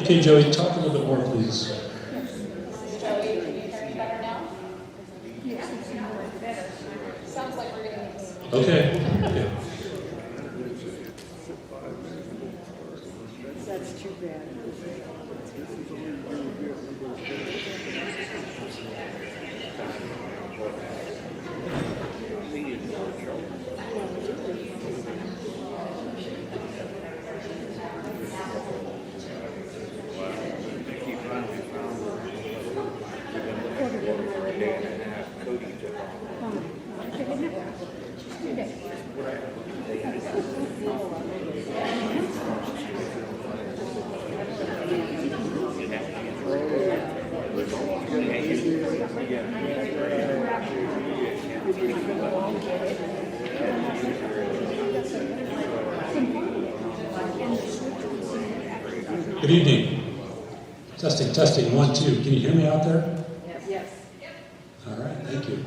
Okay, Joey, talk a little bit more, please. Joey, can you hear me better now? Yes, it's more better. Sounds like we're getting. Okay. Okay. That's too bad. Good evening. Testing, testing, 1, 2. Can you hear me out there? Yes. All right, thank you.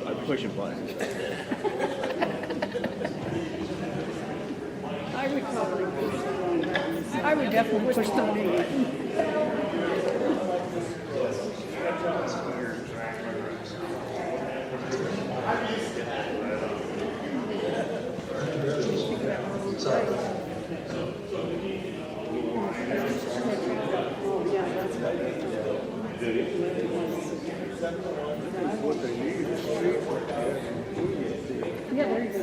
I'm pushing buttons. I would definitely push the wrong button. Yeah, there you go.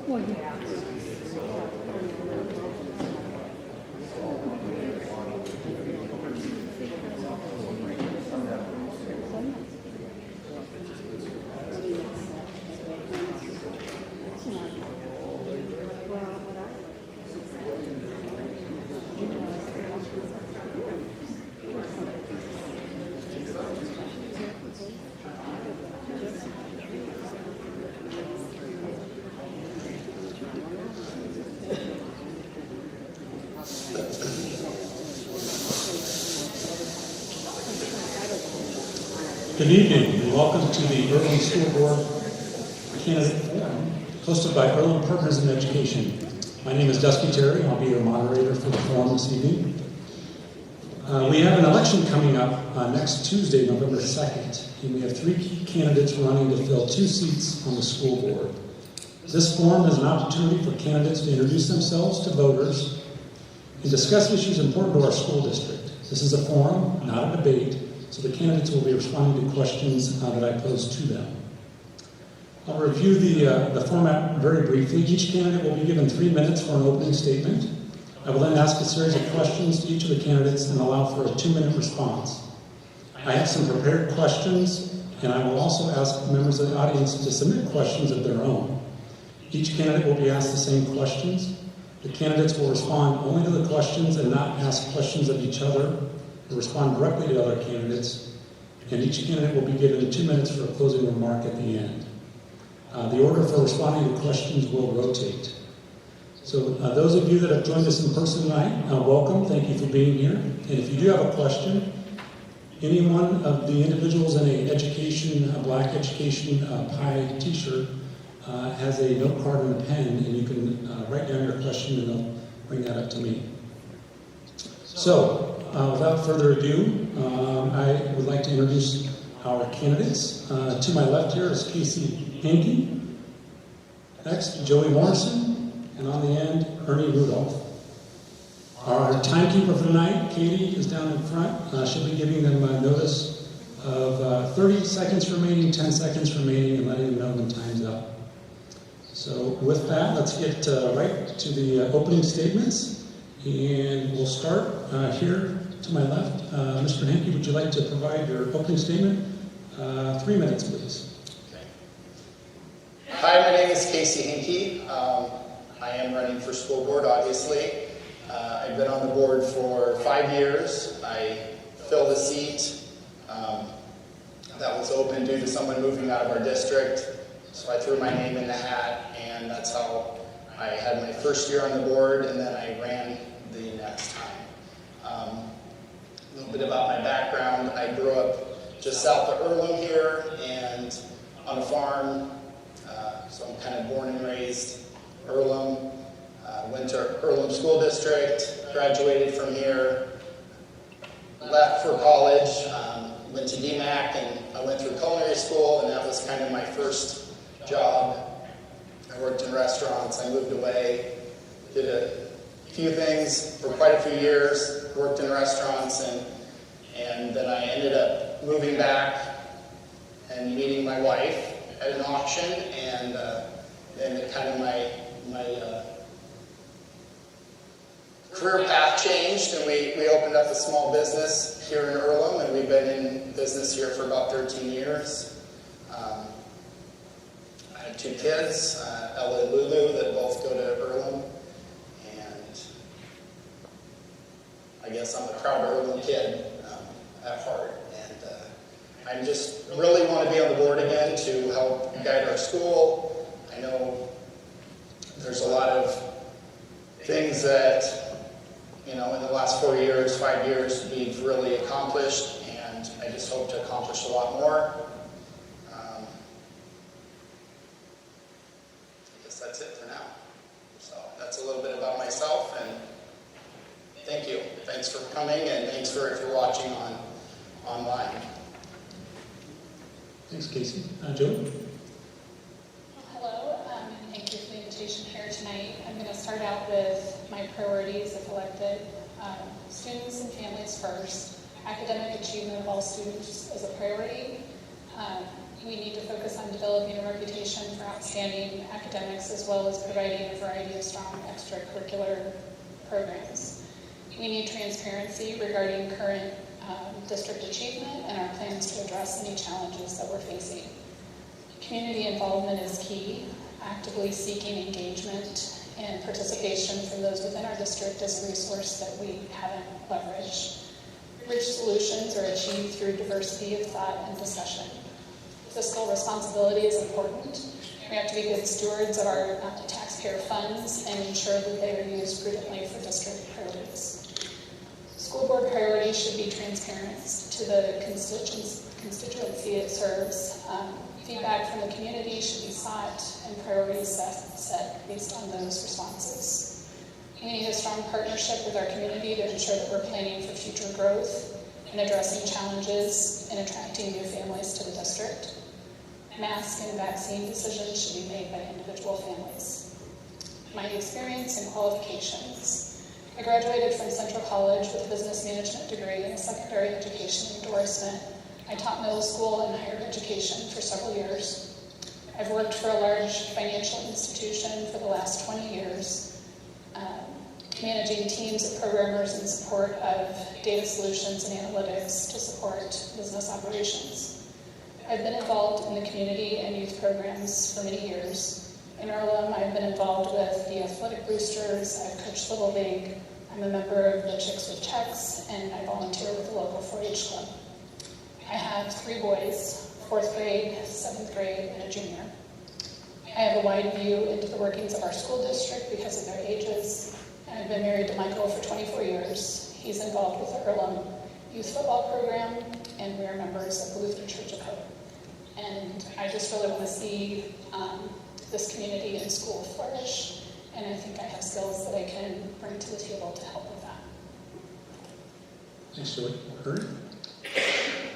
Well, yeah. Good evening, and welcome to the Early School Board Candidate Forum, hosted by Early Partners in Education. My name is Dusty Terry, and I'll be your moderator for the forum this evening. We have an election coming up next Tuesday, November 2nd, and we have 3 key candidates running to fill 2 seats on the school board. This forum is an opportunity for candidates to introduce themselves to voters and discuss issues important to our school district. This is a forum, not a debate, so the candidates will be responding to questions that I pose to them. I'll review the format very briefly. Each candidate will be given 3 minutes for an opening statement. I will then ask a series of questions to each of the candidates and allow for a 2-minute response. I have some prepared questions, and I will also ask members of the audience to submit questions of their own. Each candidate will be asked the same questions. The candidates will respond only to the questions and not ask questions of each other or respond directly to other candidates. And each candidate will be given 2 minutes for a closing remark at the end. The order for responding to questions will rotate. So those of you that have joined us in person tonight, welcome. Thank you for being here. And if you do have a question, any one of the individuals in a black education pie t-shirt has a note card and a pen, and you can write down your question and they'll bring that up to me. So, without further ado, I would like to introduce our candidates. To my left here is Casey Hankey. Next, Joey Morrison. And on the end, Ernie Rudolph. Our timekeeper for tonight, Katie, is down in front. She'll be giving them a notice of 30 seconds remaining, 10 seconds remaining, and letting them know when time's up. So with that, let's get right to the opening statements. And we'll start here to my left. Mr. Hankey, would you like to provide your opening statement? 3 minutes, please. Okay. Hi, my name is Casey Hankey. I am running for school board, obviously. I've been on the board for 5 years. I filled a seat that was open due to someone moving out of our district. So I threw my name in the hat, and that's how I had my first year on the board, and then I ran the next time. A little bit about my background. I grew up just south of Earlham here, and on a farm, so I'm kind of born and raised Earlham. Went to Earlham School District, graduated from here, left for college, went to DMAC, and I went through culinary school, and that was kind of my first job. I worked in restaurants. I moved away, did a few things for quite a few years, worked in restaurants, and then I ended up moving back and meeting my wife at an auction, and then kind of my career path changed, and we opened up a small business here in Earlham, and we've been in business here for about 13 years. I have 2 kids, Ella and Lulu, that both go to Earlham, and I guess I'm a proud Earlham kid at heart, and I just really want to be on the board again to help guide our school. I know there's a lot of things that, in the last 4 years, 5 years, we've really accomplished, and I just hope to accomplish a lot more. I guess that's it for now. So that's a little bit about myself, and thank you. Thanks for coming, and thanks for if you're watching online. Thanks, Casey. Joey? Hello, and thank you for the invitation here tonight. I'm going to start out with my priorities if elected. Students and families first. Academic achievement of all students is a priority. We need to focus on developing a reputation for outstanding academics, as well as providing a variety of strong extracurricular programs. We need transparency regarding current district achievement and our plans to address any challenges that we're facing. Community involvement is key. Actively seeking engagement and participation from those within our district is a resource that we haven't leveraged. Rich solutions are achieved through diversity of thought and discussion. Fiscal responsibility is important. We have to be good stewards of our taxpayer funds and ensure that they are used prudently for district priorities. School board priorities should be transparent to the constituency it serves. Feedback from the community should be sought and priorities set based on those responses. We need a strong partnership with our community to ensure that we're planning for future growth and addressing challenges and attracting new families to the district. Mask and vaccine decisions should be made by individual families. My experience and qualifications. I graduated from Central College with a business management degree and a secondary education endorsement. I taught middle school and higher education for several years. I've worked for a large financial institution for the last 20 years. managing teams of programmers in support of data solutions and analytics to support business operations. I've been involved in the community and youth programs for many years. In Earlham, I've been involved with the Athletic Boosters, I've coached Little League, I'm a member of the Chicks with Checks, and I volunteer with the local 4-H club. I have 3 boys, 4th grade, 7th grade, and a junior. I have a wide view into the workings of our school district because of their ages. I've been married to Michael for 24 years. He's involved with the Earlham Youth Football Program, and we are members of the Lutheran Church of Hope. And I just really want to see this community and school flourish, and I think I have skills that I can bring to the table to help with that. Thanks, Joey. Kurt?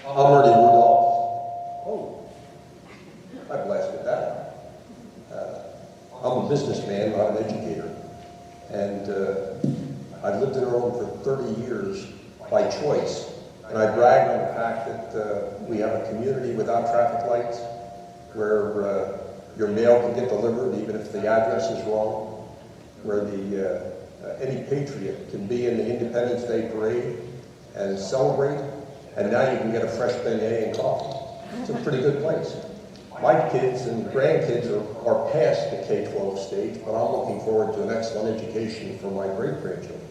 I'm Ernie Rudolph. Oh, I blasted that. I'm a businessman, not an educator. And I've lived in Earlham for 30 years by choice. And I brag on the fact that we have a community without traffic lights, where your mail can get delivered even if the address is wrong, where any patriot can be in the Independence Day parade and celebrate, and now you can get a fresh beignet and coffee. It's a pretty good place. My kids and grandkids are past the K-12 stage, but I'm looking forward to an excellent education for my great-grandchildren.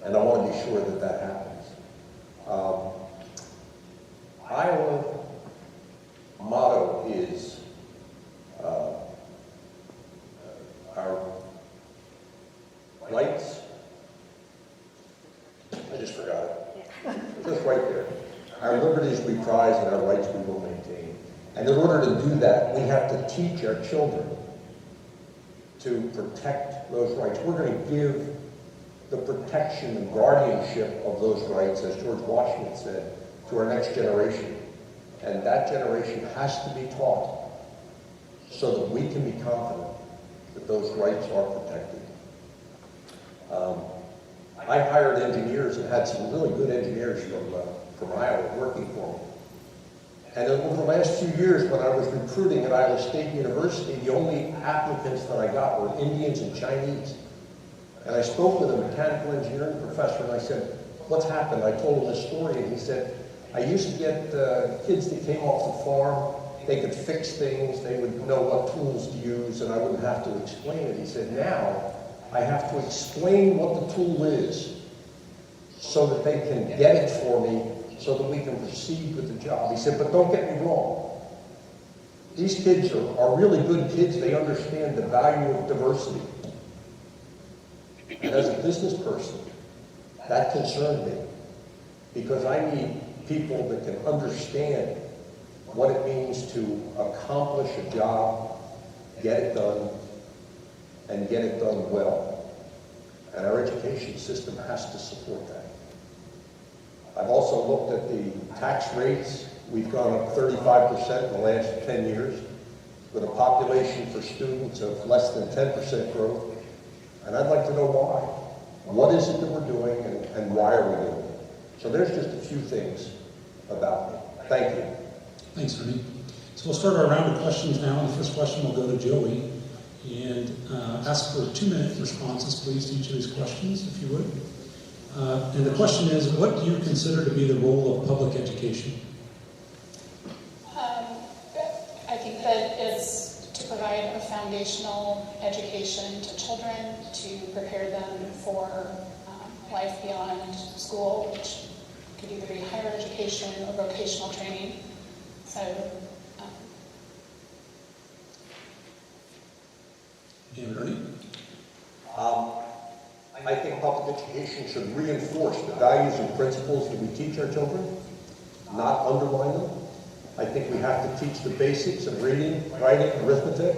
And I want to be sure that that happens. Iowa motto is our rights. I just forgot it. Just right there. Our liberties we prize and our rights we will maintain. And in order to do that, we have to teach our children to protect those rights. We're going to give the protection and guardianship of those rights, as George Washington said, to our next generation. And that generation has to be taught so that we can be confident that those rights are protected. I hired engineers and had some really good engineers from Iowa working for me. And over the last few years, when I was recruiting at Iowa State University, the only applicants that I got were Indians and Chinese. And I spoke with a mechanical engineering professor, and I said, "What's happened?" I told him this story, and he said, "I used to get kids that came off the farm. They could fix things. They would know what tools to use, and I wouldn't have to explain it." He said, "Now I have to explain what the tool is so that they can get it for me so that we can proceed with the job." He said, "But don't get me wrong. These kids are really good kids. They understand the value of diversity." And as a business person, that concerned me, because I need people that can understand what it means to accomplish a job, get it done, and get it done well. And our education system has to support that. I've also looked at the tax rates. We've gone up 35% in the last 10 years, with a population for students of less than 10% growth. And I'd like to know why. What is it that we're doing, and why are we doing it? So there's just a few things about me. Thank you. Thanks, Ernie. So we'll start our round of questions now. The first question will go to Joey. And ask for 2-minute responses, please, to each of these questions, if you would. And the question is, what do you consider to be the role of public education? I think that it's to provide a foundational education to children, to prepare them for life beyond school, which could either be higher education or vocational training. So, And Ernie? I think public education should reinforce the values and principles that we teach our children, not undermine them. I think we have to teach the basics of reading, writing, arithmetic.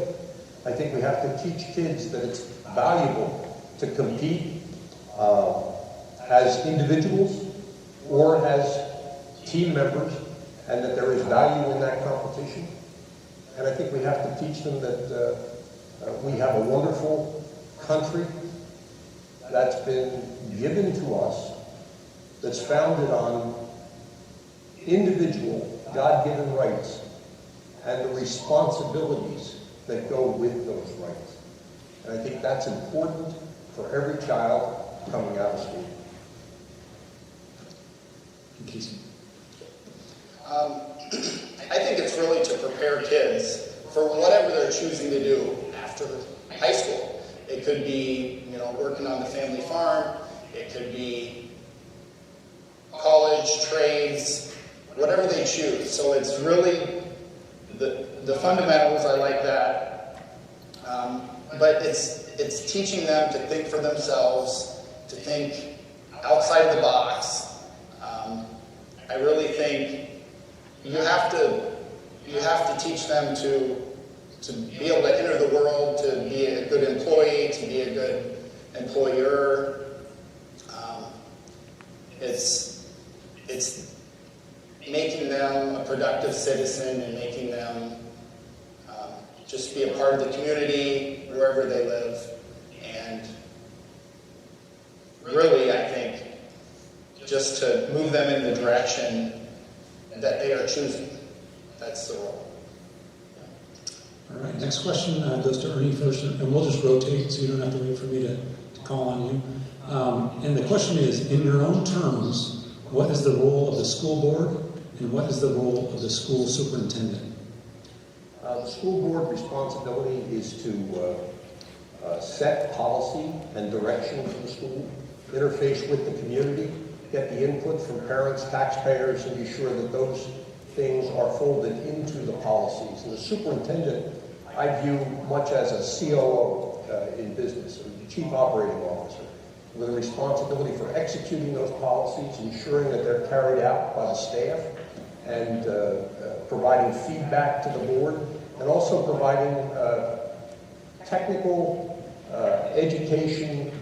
I think we have to teach kids that it's valuable to compete as individuals or as team members, and that there is value in that competition. And I think we have to teach them that we have a wonderful country that's been given to us, that's founded on individual, God-given rights and the responsibilities that go with those rights. And I think that's important for every child coming out of school. Casey. I think it's really to prepare kids for whatever they're choosing to do after high school. It could be, working on the family farm. It could be college, trades, whatever they choose. So it's really the fundamentals. I like that, but it's teaching them to think for themselves, to think outside the box. I really think you have to teach them to be able to enter the world, to be a good employee, to be a good employer. It's making them a productive citizen and making them just be a part of the community wherever they live. And really, I think, just to move them in the direction that they are choosing. That's the role. All right, next question goes to Ernie first, and we'll just rotate so you don't have to wait for me to call on you. And the question is, in your own terms, what is the role of the school board and what is the role of the school superintendent? The school board responsibility is to set policy and direction for the school, interface with the community, get the input from parents, taxpayers, and be sure that those things are folded into the policies. And the superintendent, I view much as a COO in business, or the chief operating officer, with a responsibility for executing those policies, ensuring that they're carried out by the staff, and providing feedback to the board, and also providing technical education,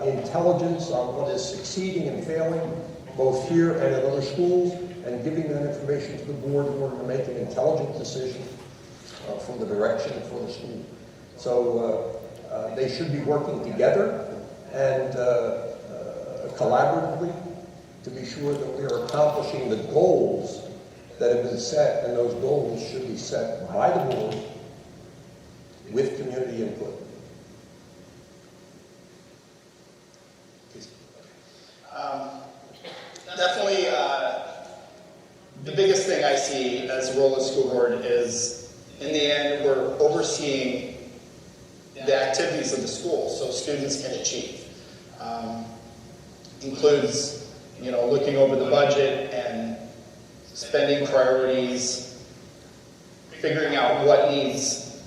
intelligence on what is succeeding and failing, both here and at other schools, and giving that information to the board in order to make an intelligent decision for the direction for the school. So they should be working together and collaboratively to be sure that we are accomplishing the goals that have been set, and those goals should be set by the board with community input. Definitely, the biggest thing I see as the role of school board is, in the end, we're overseeing the activities of the school so students can achieve. Includes, looking over the budget and spending priorities, figuring out what needs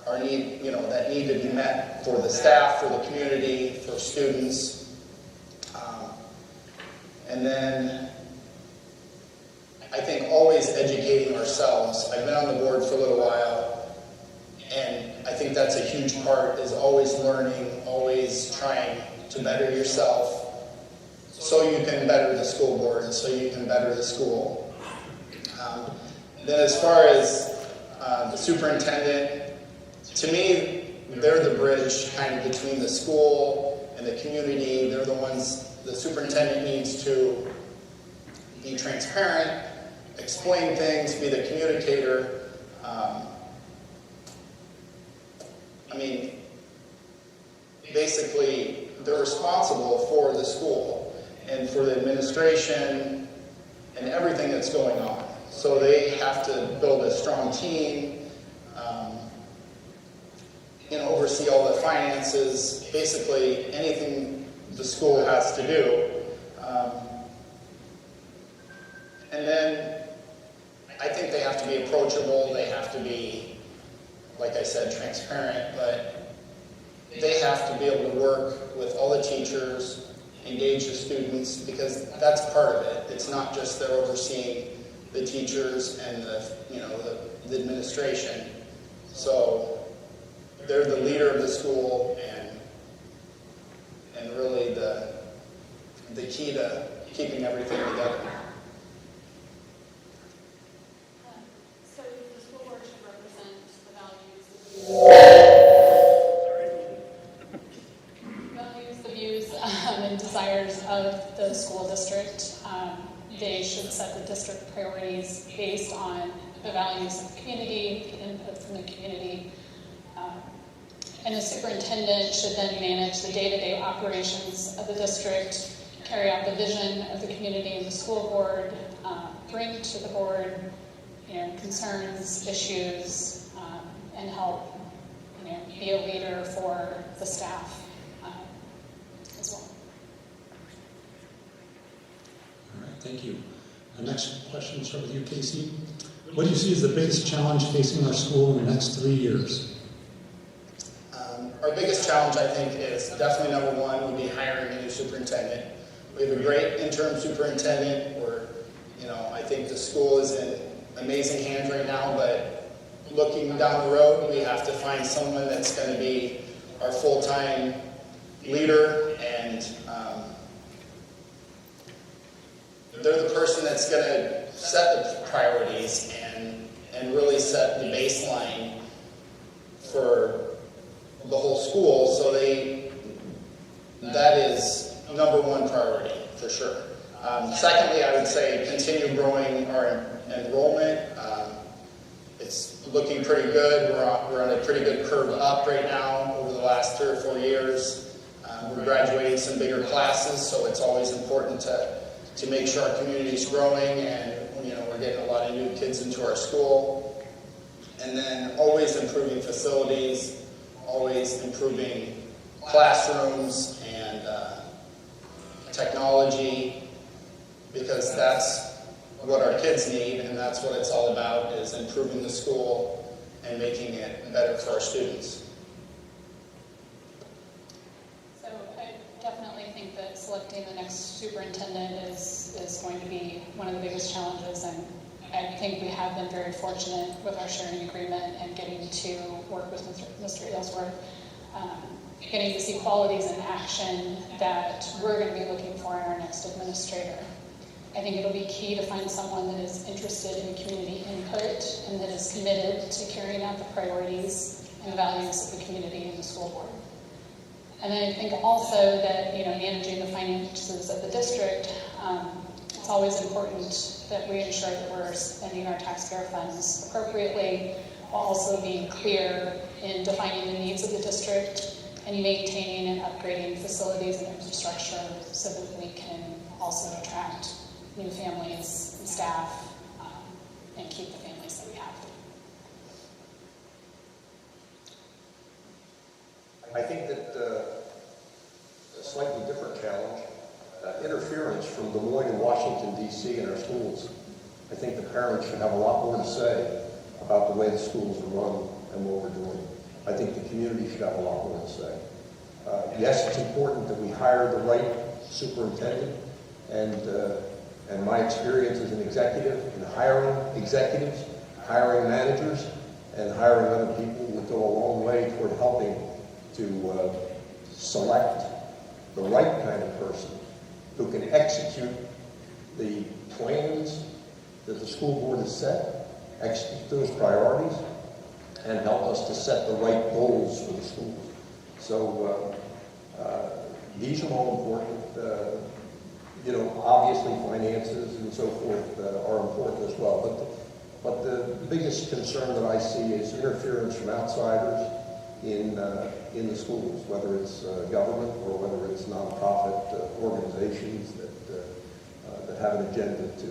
that need to be met for the staff, for the community, for students. And then I think always educating ourselves. I've been on the board for a little while, and I think that's a huge part, is always learning, always trying to better yourself so you can better the school board and so you can better the school. Then as far as the superintendent, to me, they're the bridge kind of between the school and the community. They're the ones. The superintendent needs to be transparent, explain things, be the communicator. Basically, they're responsible for the school and for the administration and everything that's going on. So they have to build a strong team, oversee all the finances, basically anything the school has to do. And then I think they have to be approachable, they have to be, like I said, transparent, but they have to be able to work with all the teachers, engage the students, because that's part of it. It's not just they're overseeing the teachers and the administration. So they're the leader of the school and really the key to keeping everything together. So the school board should represent the views, and desires of the school district. They should set the district priorities based on the values of the community, input from the community, And the superintendent should then manage the day-to-day operations of the district, carry out the vision of the community and the school board, bring to the board concerns, issues, and help be a leader for the staff as well. All right, thank you. The next question will start with you, Casey. What do you see as the biggest challenge facing our school in the next 3 years? Our biggest challenge, I think, is definitely number one would be hiring a new superintendent. We have a great interim superintendent. I think the school is in amazing hands right now, but looking down the road, we have to find someone that's going to be our full-time leader, and they're the person that's going to set the priorities and really set the baseline for the whole school, so that is number one priority for sure. Secondly, I would say continue growing our enrollment. It's looking pretty good. We're on a pretty good curve up right now over the last 3 or 4 years. We're graduating some bigger classes, so it's always important to make sure our community is growing, and we're getting a lot of new kids into our school. And then always improving facilities, always improving classrooms and technology, because that's what our kids need, and that's what it's all about, is improving the school and making it better for our students. So I definitely think that selecting the next superintendent is going to be one of the biggest challenges, and I think we have been very fortunate with our sharing agreement and getting to work with Mr. Aylesworth, getting to see qualities in action that we're going to be looking for in our next administrator. I think it'll be key to find someone that is interested in community input and that is committed to carrying out the priorities and values of the community and the school board. And then I think also that, managing the finances of the district, it's always important that we ensure that we're spending our taxpayer funds appropriately, while also being clear in defining the needs of the district and maintaining and upgrading facilities and infrastructure so that we can also attract new families and staff and keep the families that we have. I think that a slightly different challenge, interference from Des Moines and Washington, D.C. in our schools. I think the parents should have a lot more to say about the way the schools are run and what we're doing. I think the community should have a lot more to say. Yes, it's important that we hire the right superintendent, and my experience as an executive in hiring executives, hiring managers, and hiring other people would go a long way toward helping to select the right kind of person who can execute the plans that the school board has set, execute those priorities, and help us to set the right goals for the schools. So these are all important. Obviously finances and so forth are important as well. But the biggest concern that I see is interference from outsiders in the schools, whether it's government or whether it's nonprofit organizations that have an agenda to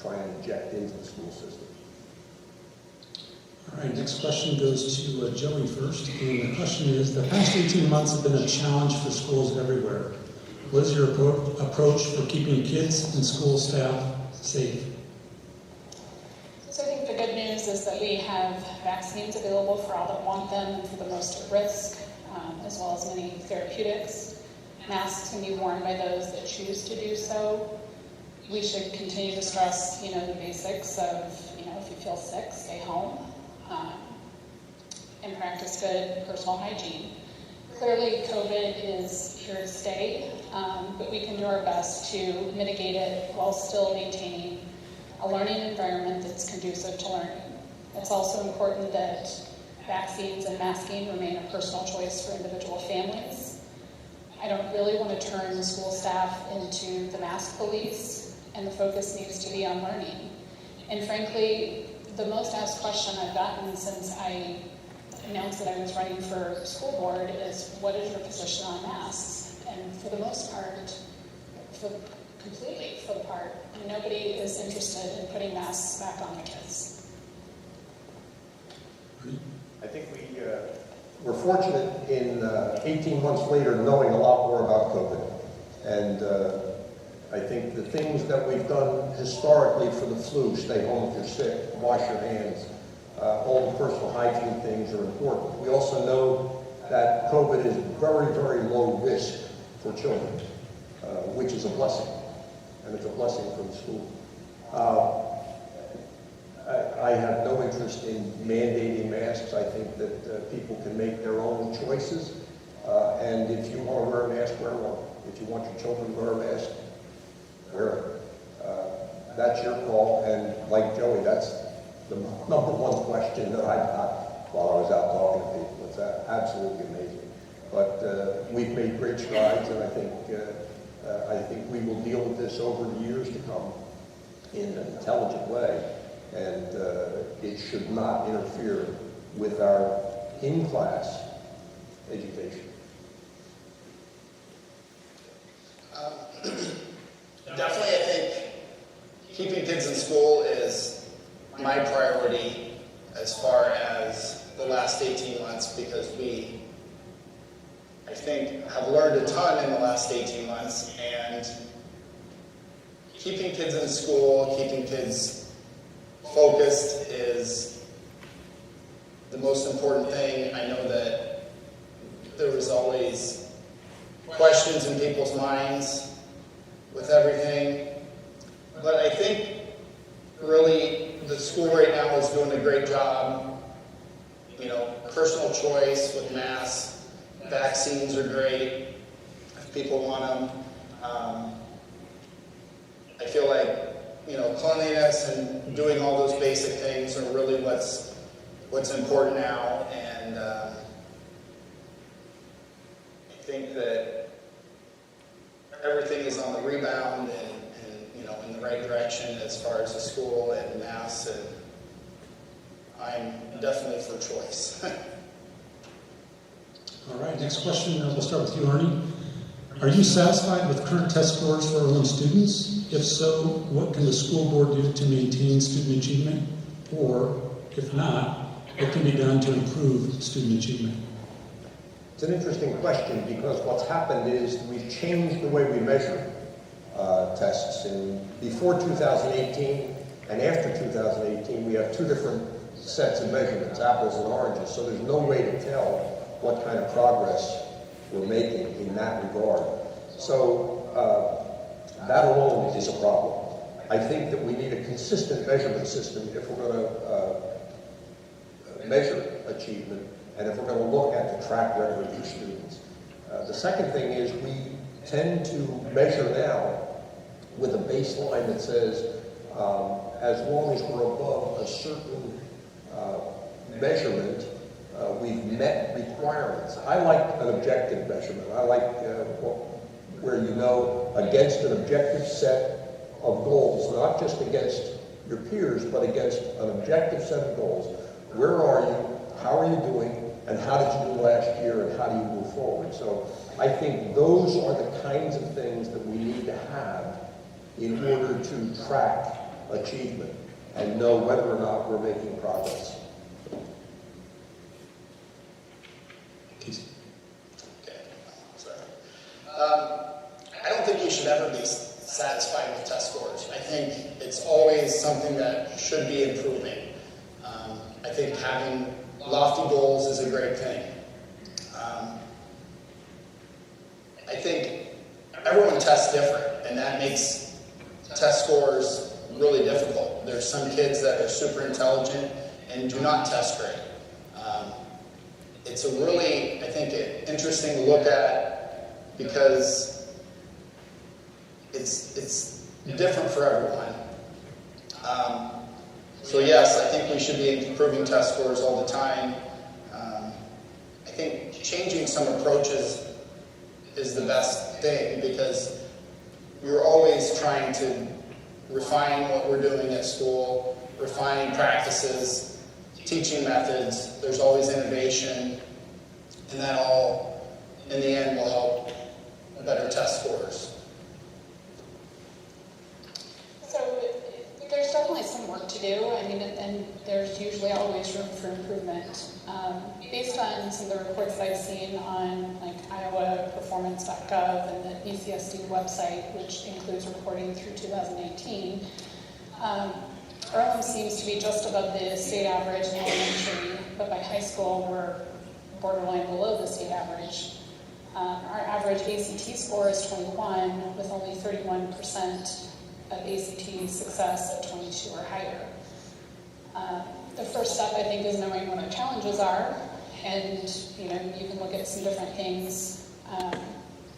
try and inject into the school system. All right, next question goes to Joey first. And the question is, the past 18 months have been a challenge for schools everywhere. What is your approach for keeping kids and school staff safe? So I think the good news is that we have vaccines available for all that want them and for the most at risk, as well as many therapeutics. Masks can be worn by those that choose to do so. We should continue to stress, the basics of, if you feel sick, stay home, and practice good personal hygiene. Clearly, COVID is here to stay, but we can do our best to mitigate it while still maintaining a learning environment that's conducive to learning. It's also important that vaccines and masking remain a personal choice for individual families. I don't really want to turn the school staff into the mask police, and the focus needs to be on learning. And frankly, the most asked question I've gotten since I announced that I was running for school board is, what is your position on masks? And for the most part, completely for the part, nobody is interested in putting masks back on the kids. I think We're fortunate in 18 months later knowing a lot more about COVID. And I think the things that we've done historically for the flu, stay home if you're sick, wash your hands, all the personal hygiene things are important. We also know that COVID is very, very low risk for children, which is a blessing, and it's a blessing for the school. I have no interest in mandating masks. I think that people can make their own choices, and if you want to wear a mask, wear one. If you want your children to wear a mask, wear it. That's your call, and like Joey, that's the number one question that I got while I was out talking to people. It's absolutely amazing. But we've made great strides, and I think we will deal with this over the years to come in an intelligent way, and it should not interfere with our in-class education. Definitely, I think keeping kids in school is my priority as far as the last 18 months, because we, I think, have learned a ton in the last 18 months, and keeping kids in school, keeping kids focused is the most important thing. I know that there was always questions in people's minds with everything, but I think really the school right now is doing a great job. You know, personal choice with masks, vaccines are great if people want them. I feel like, you know, cleanliness and doing all those basic things are really what's important now, and I think that everything is on the rebound and you know, in the right direction as far as the school and masks, and I'm definitely for choice. All right, next question, we'll start with you, Arnie. Are you satisfied with current test scores for Irwin students? If so, what can the school board do to maintain student achievement? Or, if not, what can be done to improve student achievement? It's an interesting question, because what's happened is we've changed the way we measure tests. Before 2018 and after 2018, we have two different sets of measurements, apples and oranges, so there's no way to tell what kind of progress we're making in that regard. So that alone is a problem. I think that we need a consistent measurement system if we're going to measure achievement, and if we're going to look at the track record of students. The second thing is we tend to measure now with a baseline that says as long as we're above a certain measurement, we've met requirements. I like an objective measurement. I like where you know against an objective set of goals, not just against your peers, but against an objective set of goals. Where are you? How are you doing? And how did you do last year? And how do you move forward? So I think those are the kinds of things that we need to have in order to track achievement and know whether or not we're making progress. Okay, sorry. I don't think you should ever be satisfied with test scores. I think it's always something that should be improving. I think having lofty goals is a great thing. I think everyone tests different, and that makes test scores really difficult. There's some kids that are super intelligent and do not test great. It's a really, I think, interesting to look at, because it's different for everyone. So yes, I think we should be improving test scores all the time. I think changing some approaches is the best thing, because we're always trying to refine what we're doing at school, refine practices, teaching methods. There's always innovation, and that all, in the end, will help better test scores. So there's definitely some work to do. I mean, and there's usually always room for improvement. Based on some of the reports that I've seen on like iowaperformance.gov and the ECSD website, which includes reporting through 2018, Earlham seems to be just above the state average in elementary, but by high school we're borderline below the state average. Our average ACT score is 21, with only 31% of ACT success at 22 or higher. The first step, I think, is knowing what our challenges are, and you can look at some different things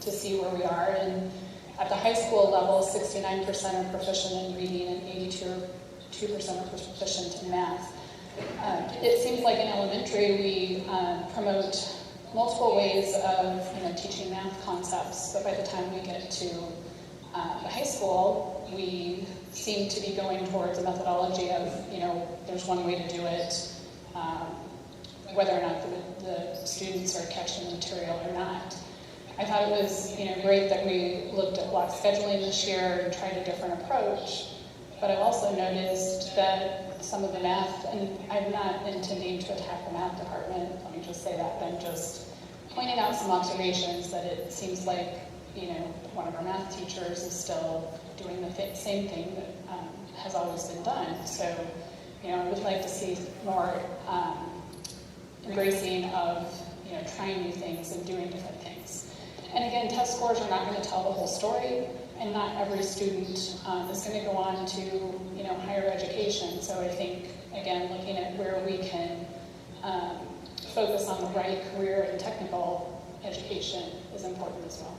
to see where we are. And at the high school level, 69% are proficient in reading and 82% are proficient in math. It seems like in elementary we promote multiple ways of teaching math concepts, but by the time we get to the high school, we seem to be going towards a methodology of, there's one way to do it, whether or not the students are catching the material or not. I thought it was, great that we looked at block scheduling this year and tried a different approach, but I've also noticed that some of the math, and I'm not intending to attack the math department, let me just say that, but I'm just pointing out some observations that it seems like, one of our math teachers is still doing the same thing that has always been done. So, I would like to see more embracing of, trying new things and doing different things. And again, test scores are not going to tell the whole story, and not every student is going to go on to, higher education. So I think, again, looking at where we can focus on the right career and technical education is important as well.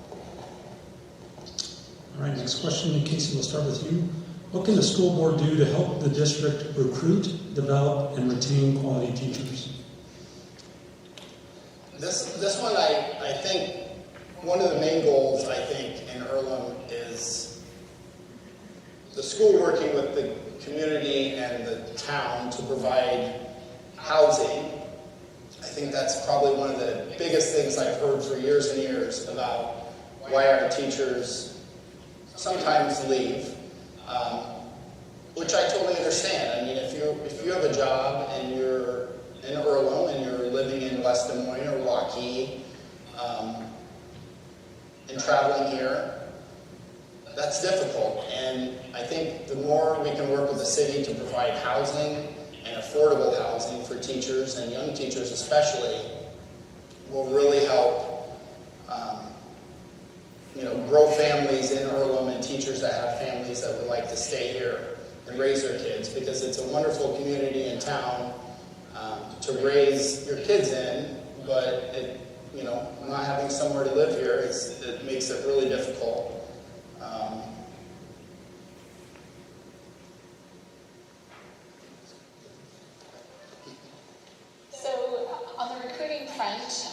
All right, next question, Casey, we'll start with you. What can the school board do to help the district recruit, develop, and retain quality teachers? This one, I think, one of the main goals, I think, in Earlham is the school working with the community and the town to provide housing. I think that's probably one of the biggest things I've heard for years and years about why our teachers sometimes leave, which I totally understand. I mean, if you have a job and you're in Earlham and you're living in West Des Moines or Waukee, and traveling here, that's difficult. And I think the more we can work with the city to provide housing and affordable housing for teachers and young teachers especially, will really help grow families in Earlham and teachers that have families that would like to stay here and raise their kids, because it's a wonderful community in town to raise your kids in, but not having somewhere to live here, it makes it really difficult. So on the recruiting front,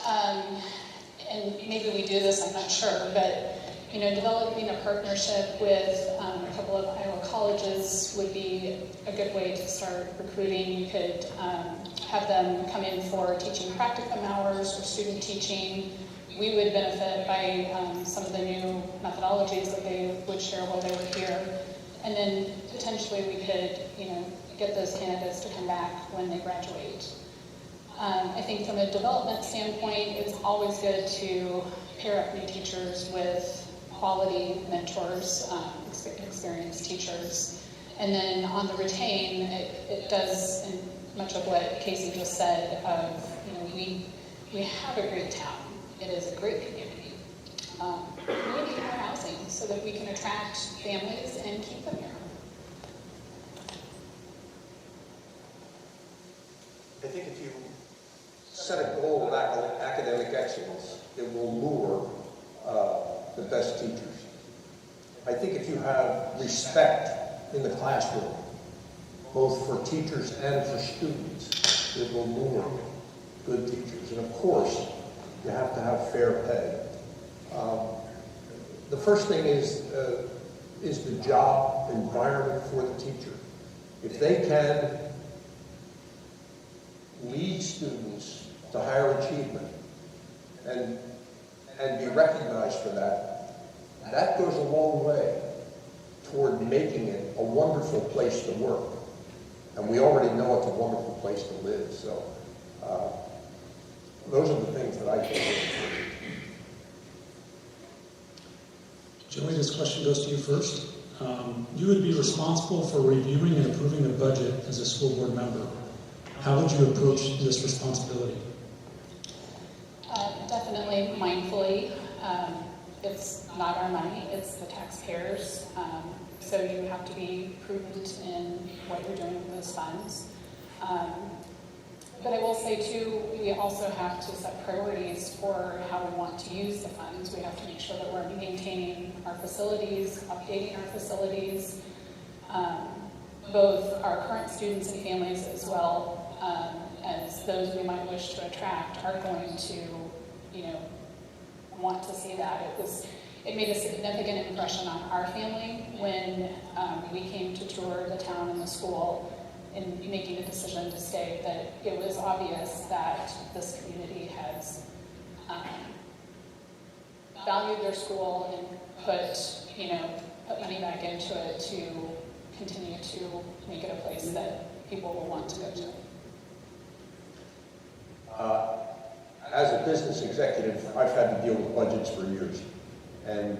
and maybe we do this, I'm not sure, but developing a partnership with a couple of Iowa colleges would be a good way to start recruiting. You could have them come in for teaching practicum hours or student teaching. We would benefit by some of the new methodologies that they would share while they were here. And then potentially we could, get those candidates to come back when they graduate. I think from a development standpoint, it's always good to pair up new teachers with quality mentors, experienced teachers. And then on the retain, it does, and much of what Casey just said, we have a great town. It is a great community. We need more housing so that we can attract families and keep them here. I think if you set a goal of academic excellence, it will lure the best teachers. I think if you have respect in the classroom, both for teachers and for students, it will lure good teachers. And of course, you have to have fair pay. The first thing is the job environment for the teacher. If they can lead students to higher achievement and be recognized for that, that goes a long way toward making it a wonderful place to work. And we already know it's a wonderful place to live. So those are the things that I think are important. Joey, this question goes to you first. You would be responsible for reviewing and approving the budget as a school board member. How would you approach this responsibility? Definitely mindfully. It's not our money, it's the taxpayers. So you have to be prudent in what you're doing with those funds. But I will say too, we also have to set priorities for how we want to use the funds. We have to make sure that we're maintaining our facilities, updating our facilities, both our current students and families as well as those we might wish to attract are going to, want to see that. It made a significant impression on our family when we came to tour the town and the school in making a decision to stay, that it was obvious that this community has valued their school and put money back into it to continue to make it a place that people will want to go to. As a business executive, I've had to deal with budgets for years. And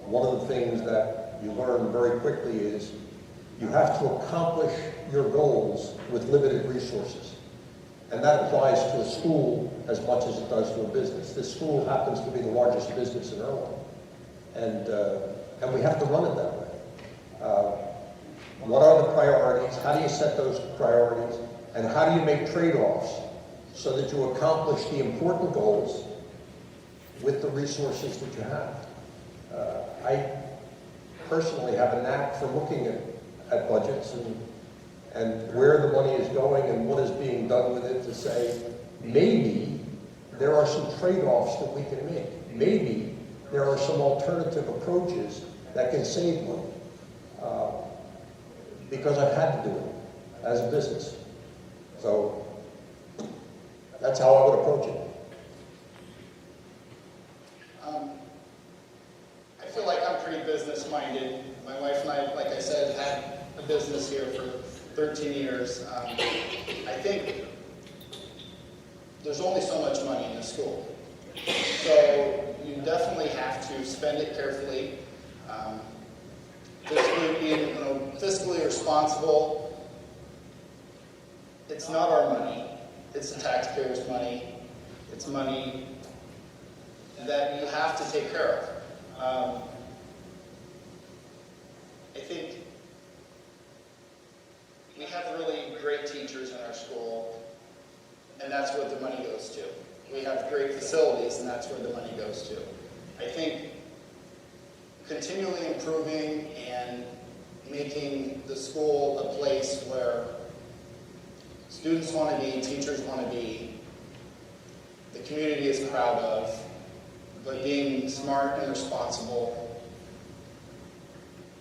one of the things that you learn very quickly is you have to accomplish your goals with limited resources. And that applies to a school as much as it does to a business. This school happens to be the largest business in Irwin. And we have to run it that way. What are the priorities? How do you set those priorities? And how do you make trade-offs so that you accomplish the important goals with the resources that you have? I personally have a knack for looking at budgets and where the money is going and what is being done with it to say, maybe there are some trade-offs that we can make. Maybe there are some alternative approaches that can save money. Because I've had to do it as a business. So that's how I would approach it. I feel like I'm pretty business-minded. My wife and I, like I said, had a business here for 13 years. I think there's only so much money in the school. So you definitely have to spend it carefully. Being fiscally responsible. It's not our money. It's the taxpayers' money. It's money that you have to take care of. I think we have really great teachers in our school, and that's where the money goes to. We have great facilities, and that's where the money goes to. I think continually improving and making the school a place where students want to be, teachers want to be, the community is proud of, but being smart and responsible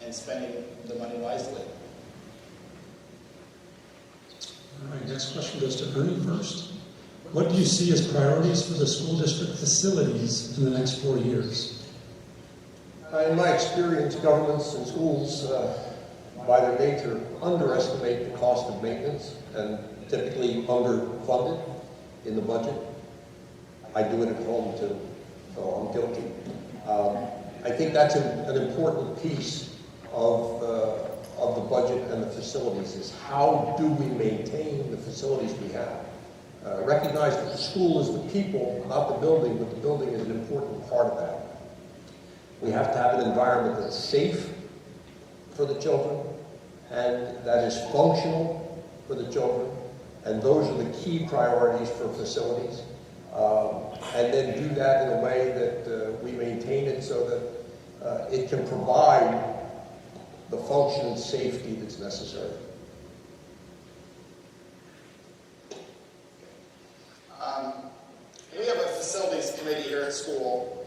and spending the money wisely. All right, next question goes to Ernie first. What do you see as priorities for the school district facilities in the next 4 years? In my experience, governments and schools, by their nature, underestimate the cost of maintenance and typically underfunded in the budget. I do it at home too, so I'm guilty. I think that's an important piece of the budget and the facilities is how do we maintain the facilities we have? Recognize that the school is the people, not the building, but the building is an important part of that. We have to have an environment that's safe for the children and that is functional for the children. And those are the key priorities for facilities. And then do that in a way that we maintain it so that it can provide the function and safety that's necessary. We have a facilities committee here at school.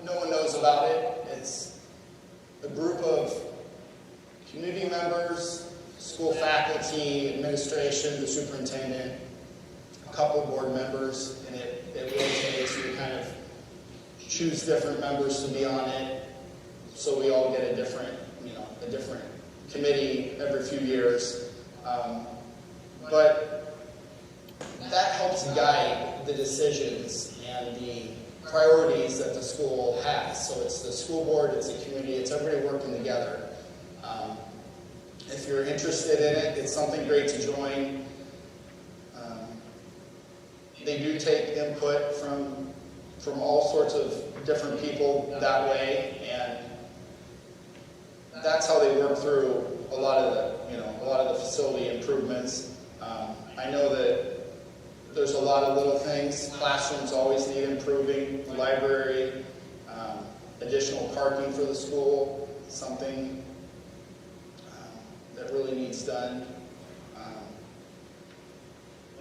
No one knows about it. It's a group of community members, school faculty, administration, the superintendent, a couple board members, and it rotates. We kind of choose different members to be on it, so we all get a different committee every few years. But that helps guide the decisions and the priorities that the school has. So it's the school board, it's the community, it's everybody working together. If you're interested in it, it's something great to join. They do take input from all sorts of different people that way, and that's how they work through a lot of the facility improvements. I know that there's a lot of little things. Classrooms always need improving. The library, additional parking for the school, something that really needs done.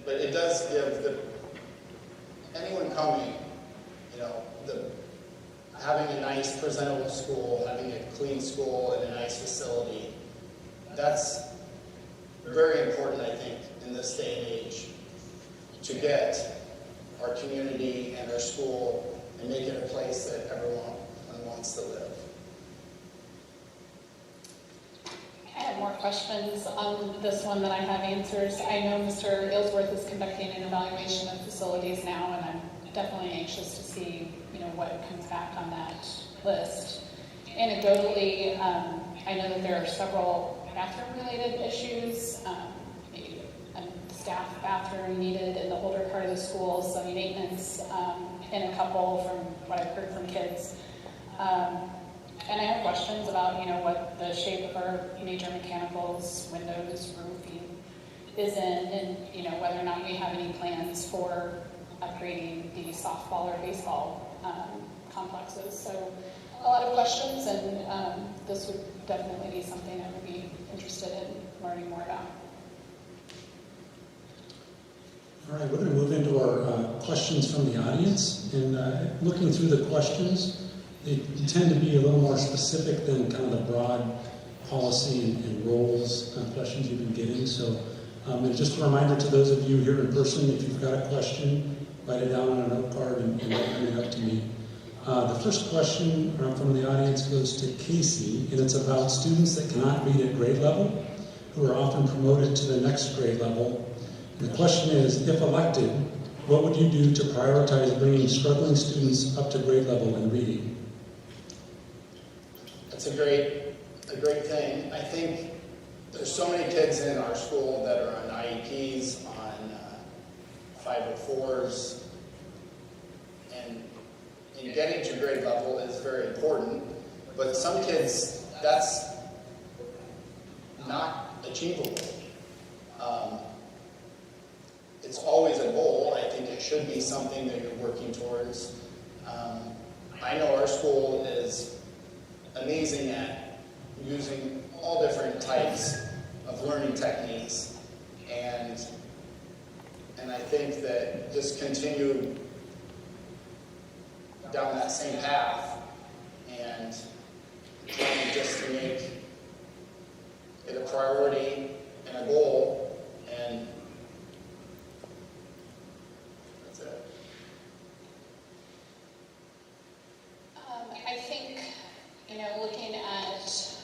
But it does give anyone coming, having a nice, presentable school, having a clean school and a nice facility, that's very important, I think, in this day and age, to get our community and our school and make it a place that everyone wants to live. I have more questions on this one than I have answers. I know Mr. Aylesworth is conducting an evaluation of facilities now, and I'm definitely anxious to see, what comes back on that list. Anecdotally, I know that there are several bathroom-related issues. A staff bathroom needed in the older part of the school, some maintenance, and a couple from what I've heard from kids. And I have questions about, what the shape of our major mechanicals, windows, roofing is in, and, whether or not we have any plans for upgrading the softball or baseball complexes. So a lot of questions, and this would definitely be something I would be interested in learning more about. All right, we're going to move into our questions from the audience. And looking through the questions, they tend to be a little more specific than kind of the broad policy and roles questions you've been getting. So and just a reminder to those of you here in person, if you've got a question, write it down on a note card and bring it up to me. The first question from the audience goes to Casey, and it's about students that cannot read at grade level, who are often promoted to the next grade level. And the question is, if elected, what would you do to prioritize bringing struggling students up to grade level in reading? That's a great thing. I think there's so many kids in our school that are on IEPs, on 504s, and getting to grade level is very important, but some kids, that's not achievable. It's always a goal. I think it should be something that you're working towards. I know our school is amazing at using all different types of learning techniques, and I think that just continue down that same path and trying just to make it a priority and a goal, and that's it. I think, looking at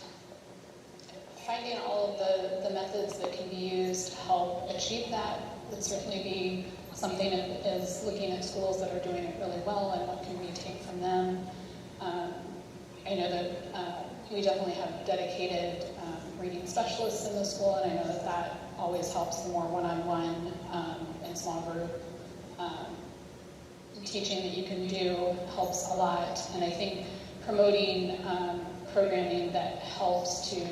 finding all of the methods that can be used to help achieve that would certainly be something that is looking at schools that are doing it really well and what can we take from them. I know that we definitely have dedicated reading specialists in the school, and I know that always helps. The more one-on-one and small group teaching that you can do helps a lot. And I think promoting programming that helps to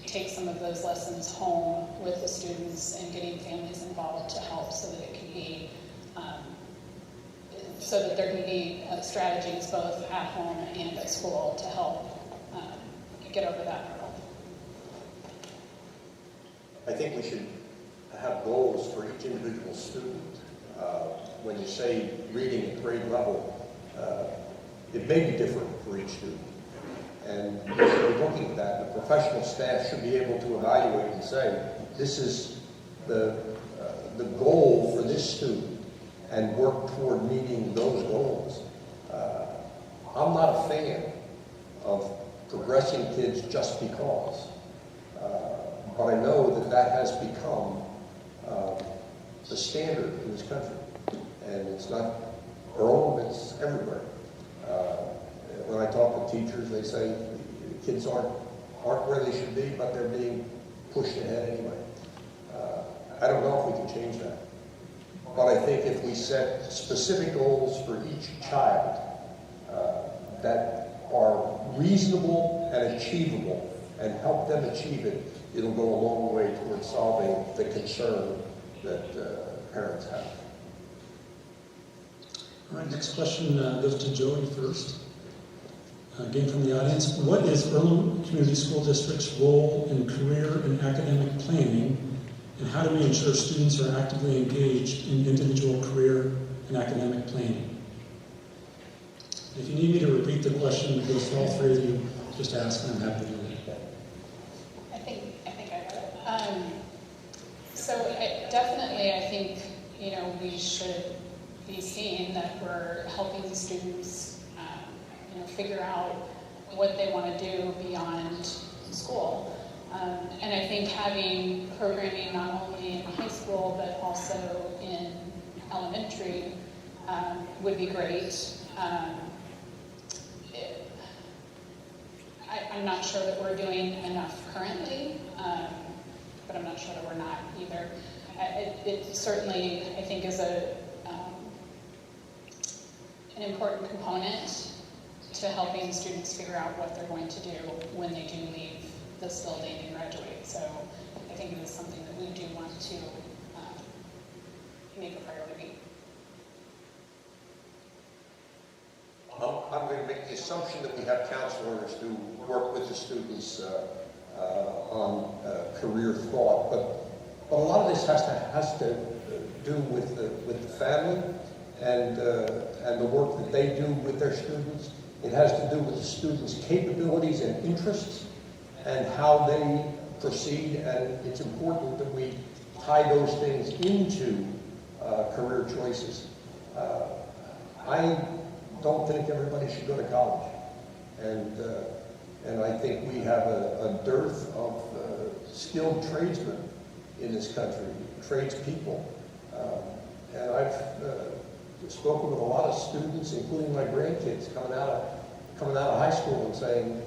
take some of those lessons home with the students and getting families involved to help so that it can be, so that there can be strategies both at home and at school to help get over that hurdle. I think we should have goals for each individual student. When you say reading at grade level, it may be different for each student. And we should be looking at that in a professional staff should be able to evaluate and say, this is the goal for this student, and work toward meeting those goals. I'm not a fan of progressing kids just because, but I know that that has become the standard in this country, and it's not Earlham, it's everywhere. When I talk to teachers, they say kids aren't where they should be, but they're being pushed ahead anyway. I don't know if we can change that. But I think if we set specific goals for each child that are reasonable and achievable and help them achieve it, it'll go a long way towards solving the concern that parents have. All right, next question goes to Joey first. Again from the audience, what is Earlham Community School District's role in career and academic planning, and how do we ensure students are actively engaged in individual career and academic planning? If you need me to repeat the question, it goes to all three of you, just ask and I'm happy to do it. I think I got it. Definitely, I think, we should be seeing that we're helping students, figure out what they want to do beyond school. And I think having programming not only in high school, but also in elementary would be great. I'm not sure that we're doing enough currently, but I'm not sure that we're not either. It certainly, I think, is an important component to helping students figure out what they're going to do when they do leave this building and graduate. So I think it is something that we do want to make a priority. I'm going to make the assumption that we have counselors who work with the students on career thought, but a lot of this has to do with the family and the work that they do with their students. It has to do with the students' capabilities and interests and how they proceed, and it's important that we tie those things into career choices. I don't think everybody should go to college, and I think we have a dearth of skilled tradesmen in this country, tradespeople, and I've spoken with a lot of students, including my grandkids, coming out of high school and saying,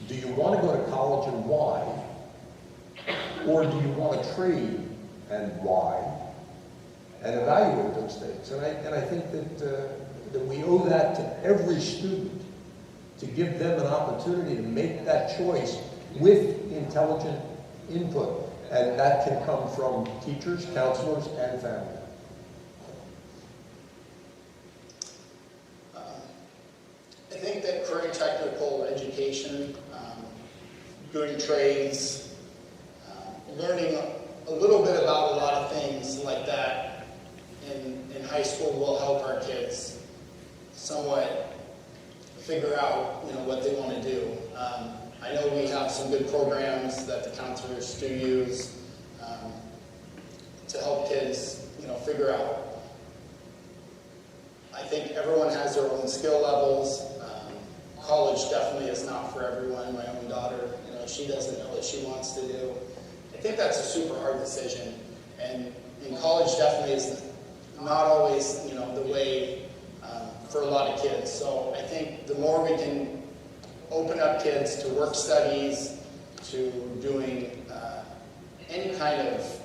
do you want to go to college and why? Or do you want to trade and why? And evaluate those things. And I think that we owe that to every student to give them an opportunity to make that choice with intelligent input. And that can come from teachers, counselors, and family. I think that career technical education, doing trades, learning a little bit about a lot of things like that in high school will help our kids somewhat figure out what they want to do. I know we have some good programs that the counselors do use to help kids figure out. I think everyone has their own skill levels. College definitely is not for everyone. My own daughter, she doesn't know what she wants to do. I think that's a super hard decision. And college definitely is not always, the way for a lot of kids. So I think the more we can open up kids to work studies, to doing any kind of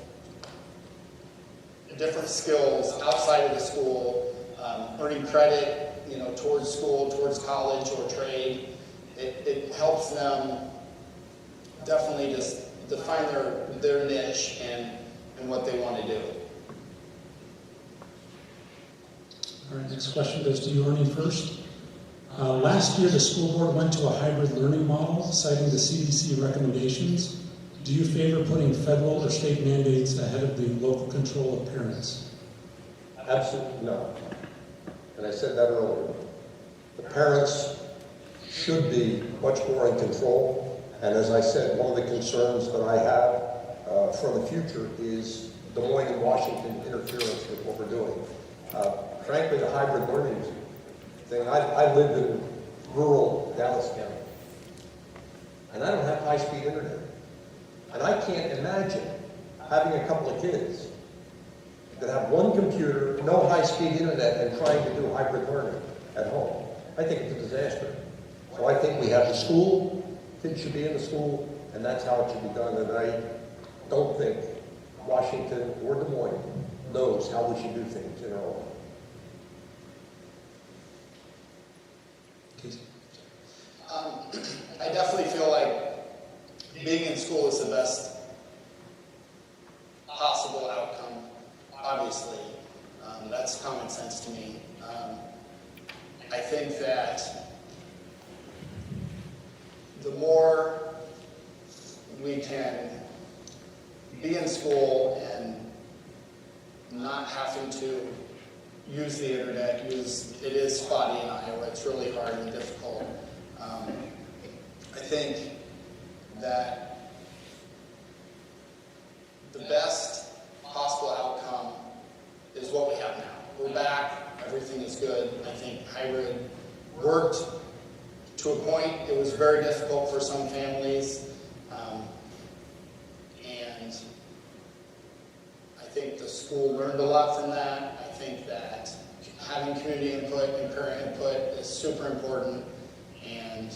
different skills outside of the school, earning credit, towards school, towards college or trade, it helps them definitely just define their niche and what they want to do. All right, next question goes to you, Ernie, first. Last year, the school board went to a hybrid learning model, citing the CDC recommendations. Do you favor putting federal or state mandates ahead of the local control of parents? Absolutely not. And I said that earlier. The parents should be much more in control, And as I said, one of the concerns that I have for the future is Des Moines and Washington interference with what we're doing. Frankly, the hybrid learning thing, I live in rural Dallas County, and I don't have high-speed internet. And I can't imagine having a couple of kids that have one computer, no high-speed internet, and trying to do hybrid learning at home. I think it's a disaster. So I think we have the school, kids should be in the school, and that's how it should be done. And I don't think Washington or Des Moines knows how we should do things in our own. Casey? I definitely feel like being in school is the best possible outcome, obviously. That's common sense to me. I think that the more we can be in school and not having to use the internet, it is spotty in Iowa, it's really hard and difficult. I think that the best possible outcome is what we have now. We're back, everything is good. I think hybrid worked to a point. It was very difficult for some families. And I think the school learned a lot from that. I think that having community input and parent input is super important. And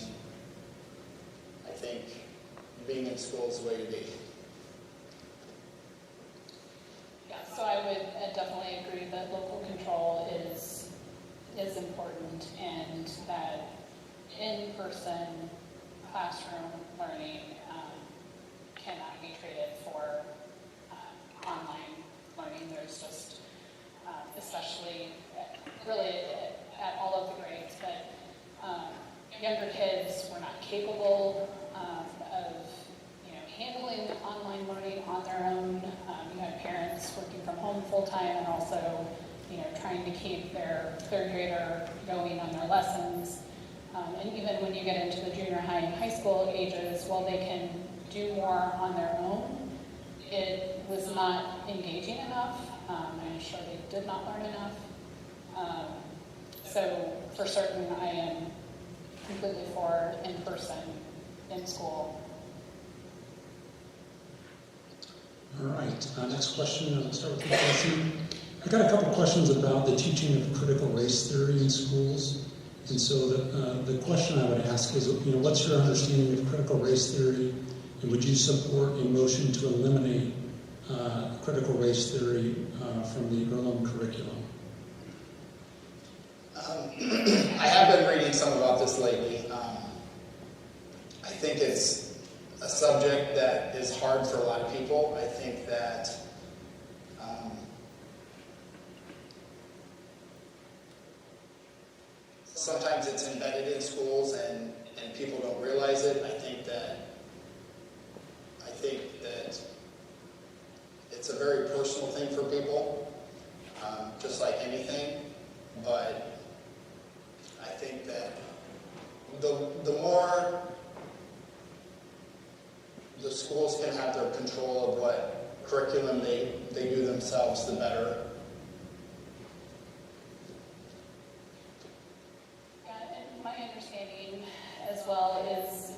I think being in school is the way to be. Yeah, so I would definitely agree that local control is important, and that in-person classroom learning cannot be traded for online learning. There's just, especially really at all of the grades, but younger kids were not capable of handling online learning on their own. You had parents working from home full-time and also trying to keep their third grader going on their lessons. And even when you get into the junior high and high school ages, while they can do more on their own, it was not engaging enough. I'm sure they did not learn enough. So for certain, I am completely for in-person, in school. All right, next question, I'll start with you, Casey. I got a couple questions about the teaching of critical race theory in schools. And so the question I would ask is, what's your understanding of critical race theory, and would you support a motion to eliminate critical race theory from the Earlham curriculum? I have been reading some about this lately. I think it's a subject that is hard for a lot of people. I think that sometimes it's embedded in schools and people don't realize it. I think that it's a very personal thing for people, just like anything. But I think that the more the schools can have their control of what curriculum they do themselves, the better. And my understanding as well is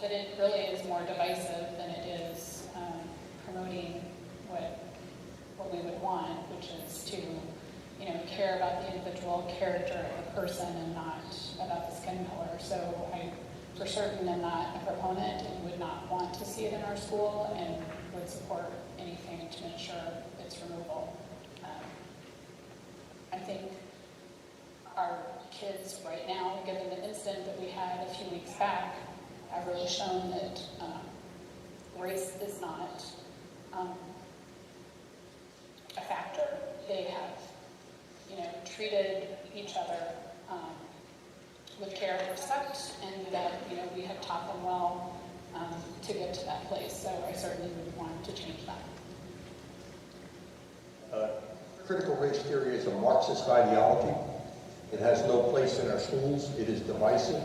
that it really is more divisive than it is promoting what we would want, which is to care about the individual character of the person and not about the skin color. So I for certain am not a proponent and would not want to see it in our school, and would support anything to make sure its removal. I think our kids right now, given the incident that we had a few weeks back, have really shown that race is not a factor. They have, treated each other with care and respect, and that we have taught them well to get to that place. So I certainly would want to change that. Critical race theory is a Marxist ideology. It has no place in our schools. It is divisive.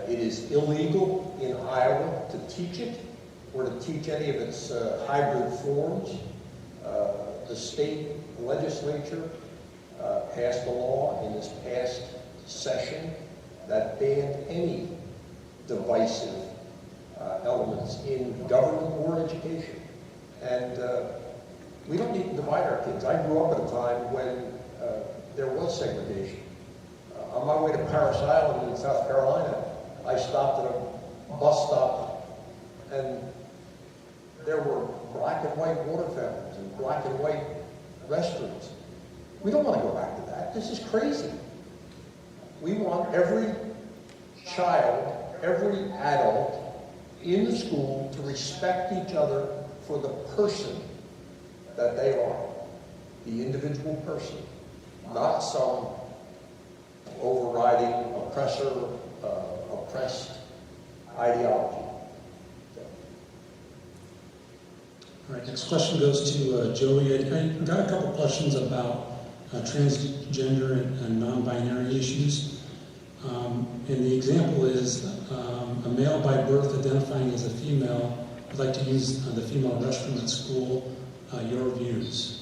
It is illegal in Iowa to teach it or to teach any of its hybrid forms. The state legislature passed a law in this past session that banned any divisive elements in government or education. And we don't need to divide our kids. I grew up at a time when there was segregation. On my way to Parris Island in South Carolina, I stopped at a bus stop and there were black and white water fountains and black and white restrooms. We don't want to go back to that. This is crazy. We want every child, every adult in the school to respect each other for the person that they are, the individual person, not some overriding oppressor, oppressed ideology. All right, next question goes to Joey. I got a couple questions about transgender and non-binary issues. And the example is a male by birth identifying as a female would like to use the female restroom at school. Your views?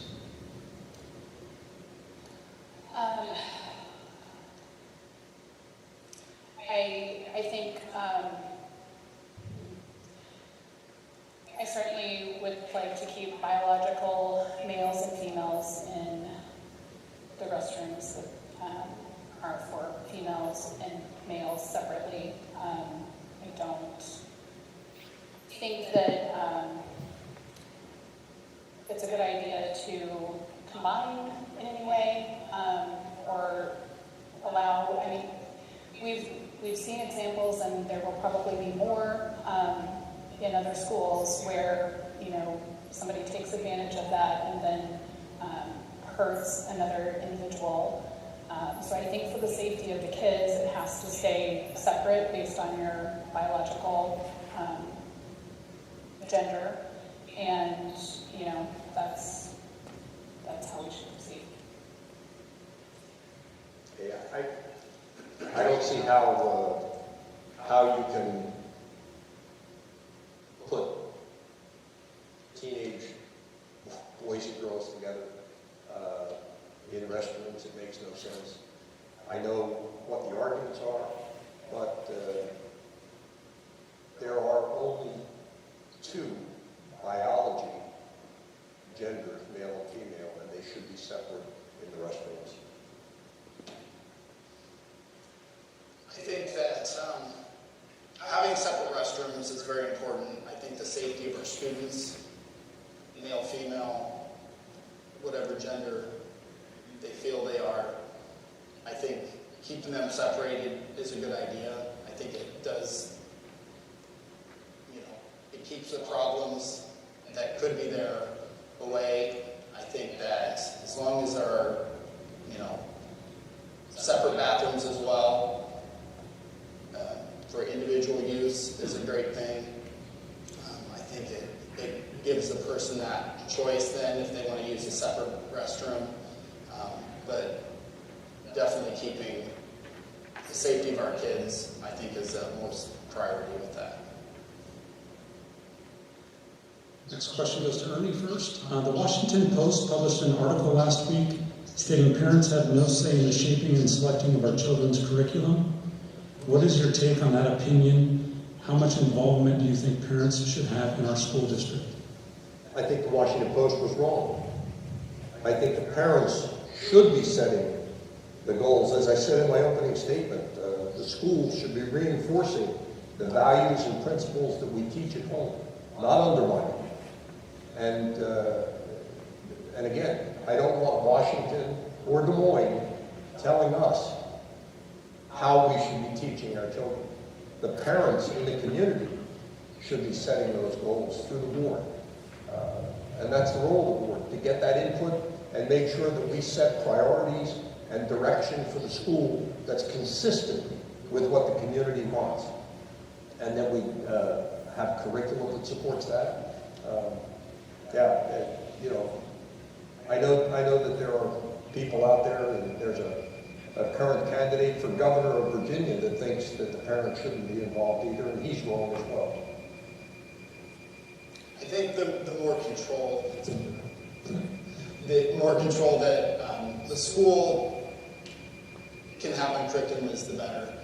I think I certainly would like to keep biological males and females in the restrooms that are for females and males separately. I don't think that it's a good idea to combine in any way or allow, I mean, we've seen examples, and there will probably be more in other schools where, you know, somebody takes advantage of that and then hurts another individual. So I think for the safety of the kids, it has to stay separate based on your biological gender, and you know, that's how we should proceed. Yeah, I don't see how you can put teenage boys and girls together in restrooms. It makes no sense. I know what the arguments are, but there are only two biology genders, male and female, and they should be separate in the restrooms. I think that having separate restrooms is very important. I think the safety of our students, male, female, whatever gender they feel they are, I think keeping them separated is a good idea. I think it does, you know, it keeps the problems that could be there away. I think that as long as there are, you know, separate bathrooms as well, for individual use is a great thing. I think it gives the person that choice then if they want to use a separate restroom. But definitely keeping the safety of our kids, I think, is the most priority with that. Next question goes to Ernie first. The Washington Post published an article last week stating parents have no say in the shaping and selecting of our children's curriculum. What is your take on that opinion? How much involvement do you think parents should have in our school district? I think the Washington Post was wrong. I think the parents should be setting the goals. As I said in my opening statement, the schools should be reinforcing the values and principles that we teach at home, not undermining them. And again, I don't want Washington or Des Moines telling us how we should be teaching our children. The parents in the community should be setting those goals through the board. And that's the role of the board, to get that input and make sure that we set priorities and direction for the school that's consistent with what the community wants. And then we have curriculum that supports that. You know, I know that there are people out there, and there's a a current candidate for governor of Virginia that thinks that the parents shouldn't be involved either, and he's wrong as well. I think the more control, that the school can have on curriculum is the better.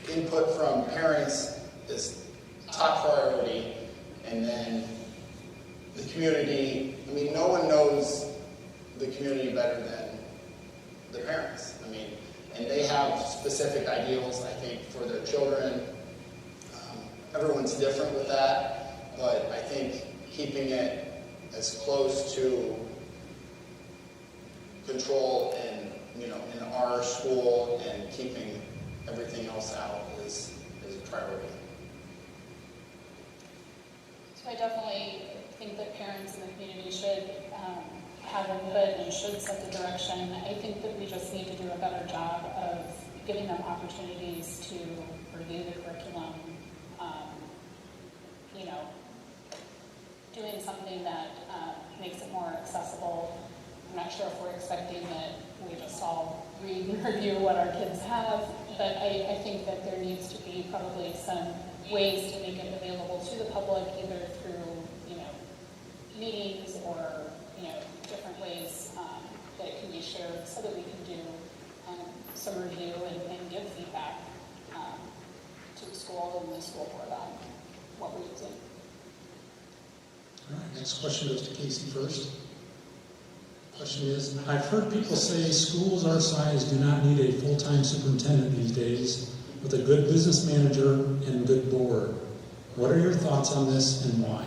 Input from parents is top priority, and then the community. I mean, no one knows the community better than the parents. I mean, and they have specific ideals, I think, for their children. Everyone's different with that, but I think keeping it as close to control and, you know, in our school and keeping everything else out is a priority. So I definitely think that parents in the community should have input and should set the direction. I think that we just need to do a better job of giving them opportunities to review the curriculum, you know, doing something that makes it more accessible. I'm not sure if we're expecting that we just all read and review what our kids have, but I think that there needs to be probably some ways to make it available to the public, either through, you know, meetings or, you know, different ways that it can be shared so that we can do some review and give feedback to the school and the school board on what we're using. All right, next question goes to Casey first. Question is, I've heard people say schools our size do not need a full-time superintendent these days, with a good business manager and good board. What are your thoughts on this and why?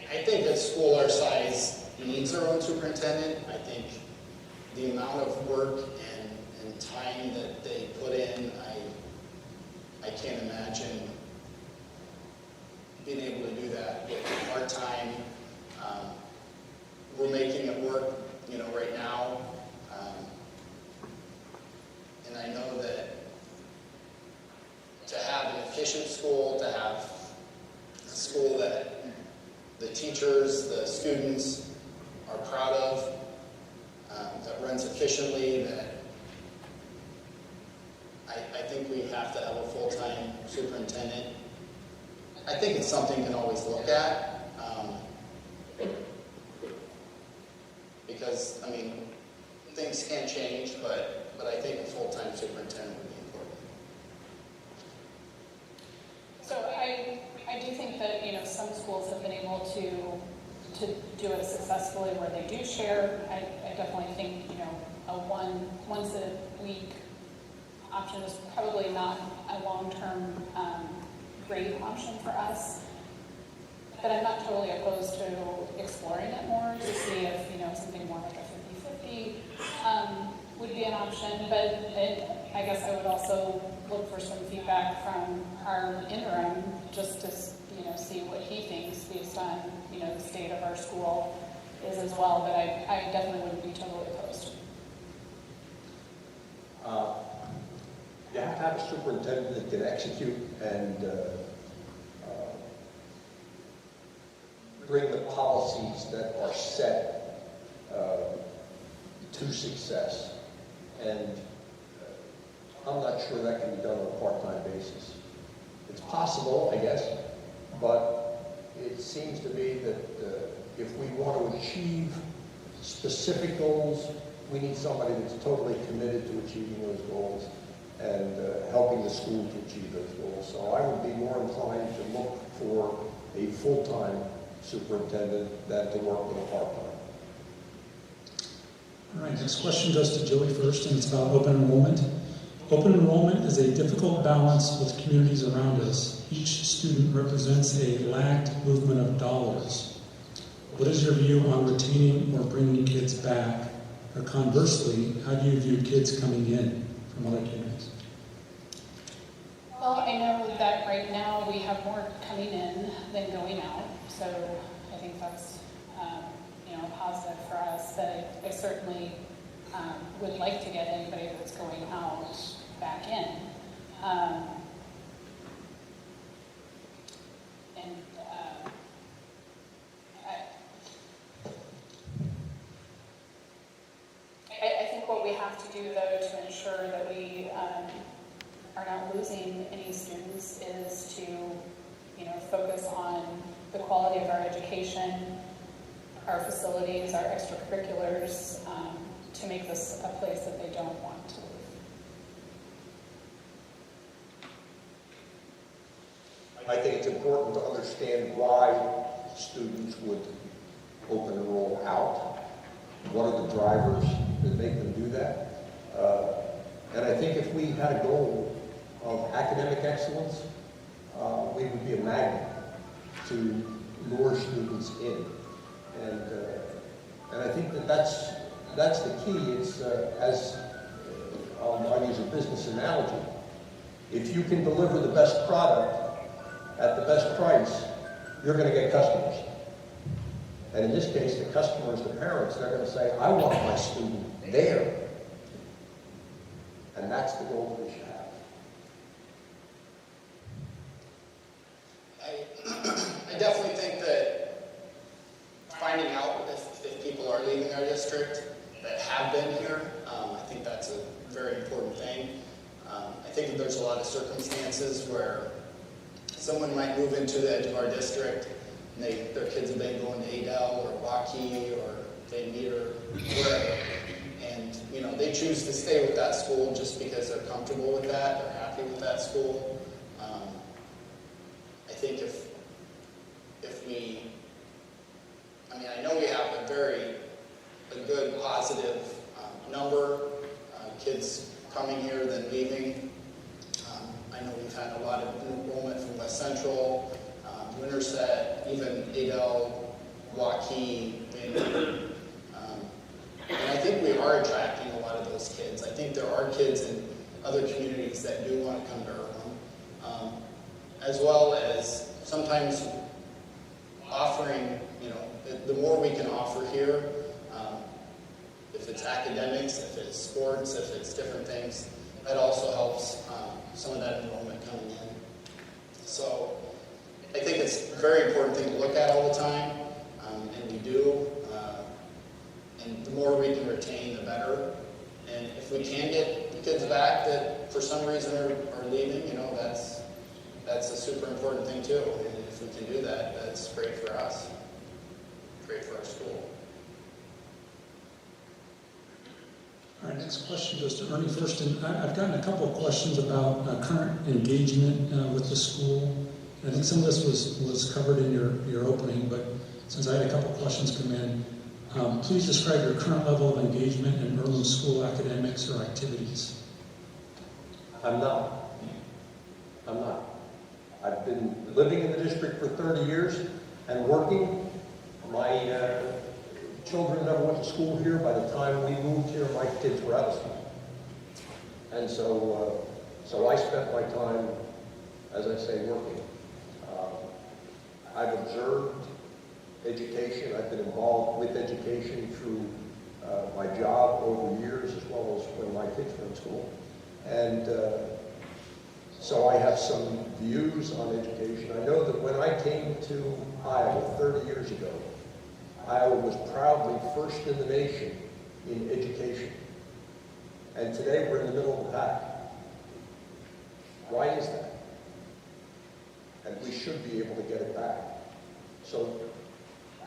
I think a school our size needs their own superintendent. I think the amount of work and time that they put in, I can't imagine being able to do that with part-time. We're making it work, you know, right now. And I know that to have an efficient school, to have a school that the teachers, the students are proud of, that runs efficiently, that I think we have to have a full-time superintendent. I think it's something you can always look at, because, I mean, things can change, but I think a full-time superintendent would be important. So I do think that, you know, some schools have been able to do it successfully where they do share. I definitely think, you know, a once a week option is probably not a long-term great option for us. But I'm not totally opposed to exploring it more to see if, you know, something more like a 50-50 would be an option. But I guess I would also look for some feedback from our interim just to, you know, see what he thinks based on, you know, the state of our school is as well. But I definitely wouldn't be totally opposed. You have to have a superintendent that can execute and bring the policies that are set to success. And I'm not sure that can be done on a part-time basis. It's possible, I guess, but it seems to me that if we want to achieve specific goals, we need somebody that's totally committed to achieving those goals and helping the school to achieve those goals. So I would be more inclined to look for a full-time superintendent than to work with a part-time. All right, next question goes to Joey first, and it's about open enrollment. Open enrollment is a difficult balance with communities around us. Each student represents a lagged movement of dollars. What is your view on retaining or bringing kids back? Or conversely, how do you view kids coming in from other communities? Well, I know that right now we have more coming in than going out, so I think that's you know, a positive for us. But I certainly would like to get anybody that's going out back in. to do, though, to ensure that we are not losing any students is to, focus on the quality of our education, our facilities, our extracurriculars, to make this a place that they don't want to leave. I think it's important to understand why students would open enroll out. What are the drivers that make them do that? And I think if we had a goal of academic excellence, we would be a magnet to lure students in. And I think that's the key. It's I'll use a business analogy. If you can deliver the best product at the best price, you're going to get customers. And in this case, the customers, the parents, they're going to say, I want my student there. And that's the goal that we should have. I definitely think that finding out if people are leaving our district that have been here, I think that's a very important thing. I think that there's a lot of circumstances where someone might move into the edge of our district and their kids have been going to Adel or Waukee or Van Meter, wherever, and they choose to stay with that school just because they're comfortable with that, they're happy with that school. I think if we, I know we have a good positive number, kids coming here then leaving. I know we've had a lot of enrollment from West Central, Winterset, even Adel, Waukee, Van Meter. And I think we are attracting a lot of those kids. I think there are kids in other communities that do want to come to Earlham, as well as sometimes offering, the more we can offer here, if it's academics, if it's sports, if it's different things, that also helps some of that enrollment coming in. So I think it's a very important thing to look at all the time, and we do. And the more we can retain, the better. And if we can get the kids back that for some reason are leaving, that's a super important thing too. And if we can do that, that's great for us, great for our school. All right, next question goes to Ernie first. And I've gotten a couple of questions about current engagement with the school. I think some of this was covered in your opening, but since I had a couple of questions come in, please describe your current level of engagement in Earlham school academics or activities. I'm not. I've been living in the district for 30 years and working. My children never went to school here. By the time we moved here, my kids were out of school. And so I spent my time, as I say, working. I've observed education. I've been involved with education through my job over years, as well as when my kids were in school. And so I have some views on education. I know that when I came to Iowa 30 years ago, Iowa was proudly first in the nation in education. And today we're in the middle of the pack. Why is that? And we should be able to get it back. So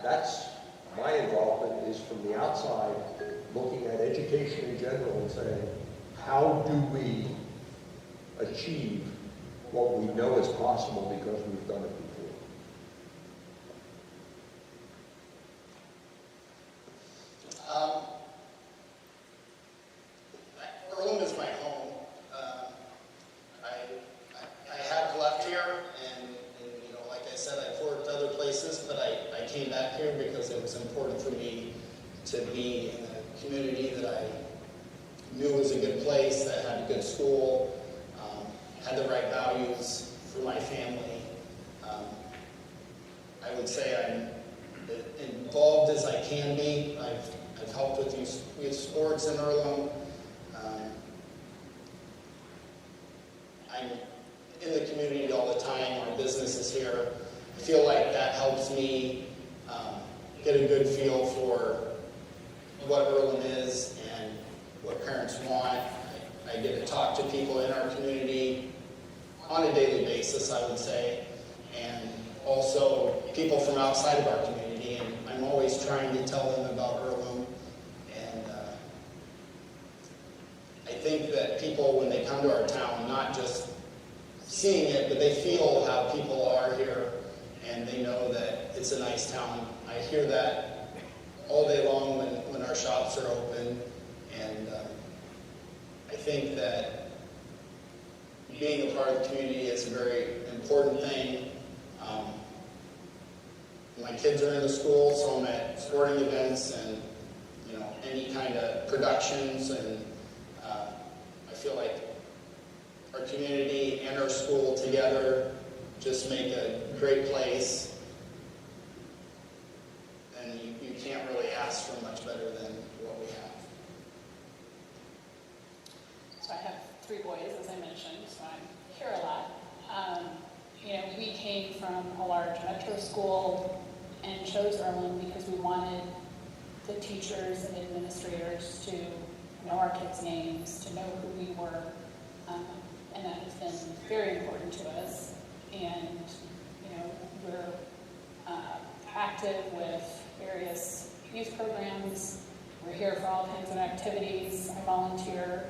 that's my involvement, is from the outside, looking at education in general and saying, how do we achieve what we know is possible because we've done it before? Earlham is my home. I have left here, and like I said, I've worked other places, but I came back here because it was important for me to be in a community that I knew was a good place, that had a good school, had the right values for my family. I would say I'm involved as I can be. I've helped with youth sports in Earlham. I'm in the community all the time. Our business is here. I feel like that helps me get a good feel for what Earlham is and what parents want. I get to talk to people in our community on a daily basis, I would say, and also people from outside of our community, and I'm always trying to tell them about Earlham. And I think that people, when they come to our town, not just seeing it, but they feel how people are here, and they know that it's a nice town. I hear that all day long when our shops are open, and I think that being a part of the community is a very important thing. My kids are in the school, so I'm at sporting events and any kind of productions, and I feel like our community and our school together just make a great place, and you can't really ask for much better than what we have. So I have 3 boys, as I mentioned, so I'm here a lot. We came from a large metro school and chose Earlham because we wanted the teachers and administrators to know our kids' names, to know who we were, and that has been very important to us. And we're active with various youth programs. We're here for all kinds of activities. I volunteer.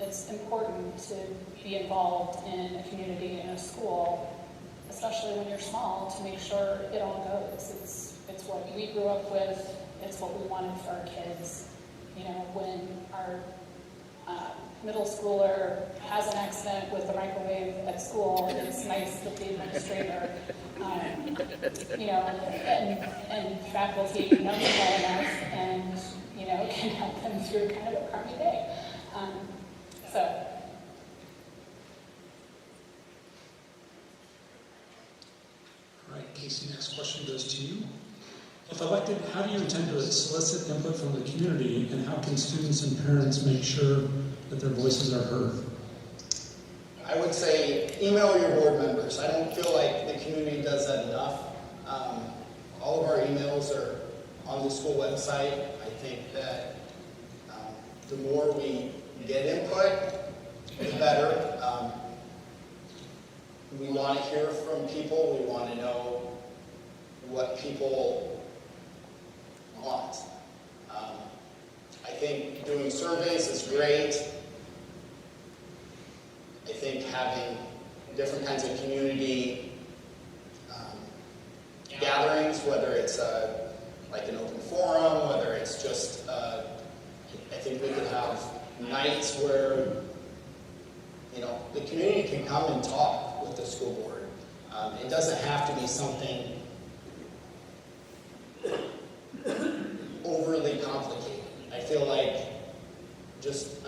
It's important to be involved in a community, in a school, especially when you're small, to make sure it all goes. It's what we grew up with. It's what we wanted for our kids. When our middle schooler has an accident with the microwave at school, it's nice that the administrator, and faculty know them well enough and, can help them through kind of a crummy day. All right, Casey, next question goes to you. If elected, how do you intend to solicit input from the community, and how can students and parents make sure that their voices are heard? I would say email your board members. I don't feel like the community does that enough. All of our emails are on the school website. I think that the more we get input, the better. We want to hear from people. We want to know what people want. I think doing surveys is great. I think having different kinds of community gatherings, whether it's like an open forum, whether it's just, I think we could have nights where, the community can come and talk with the school board. It doesn't have to be something overly complicated. I feel like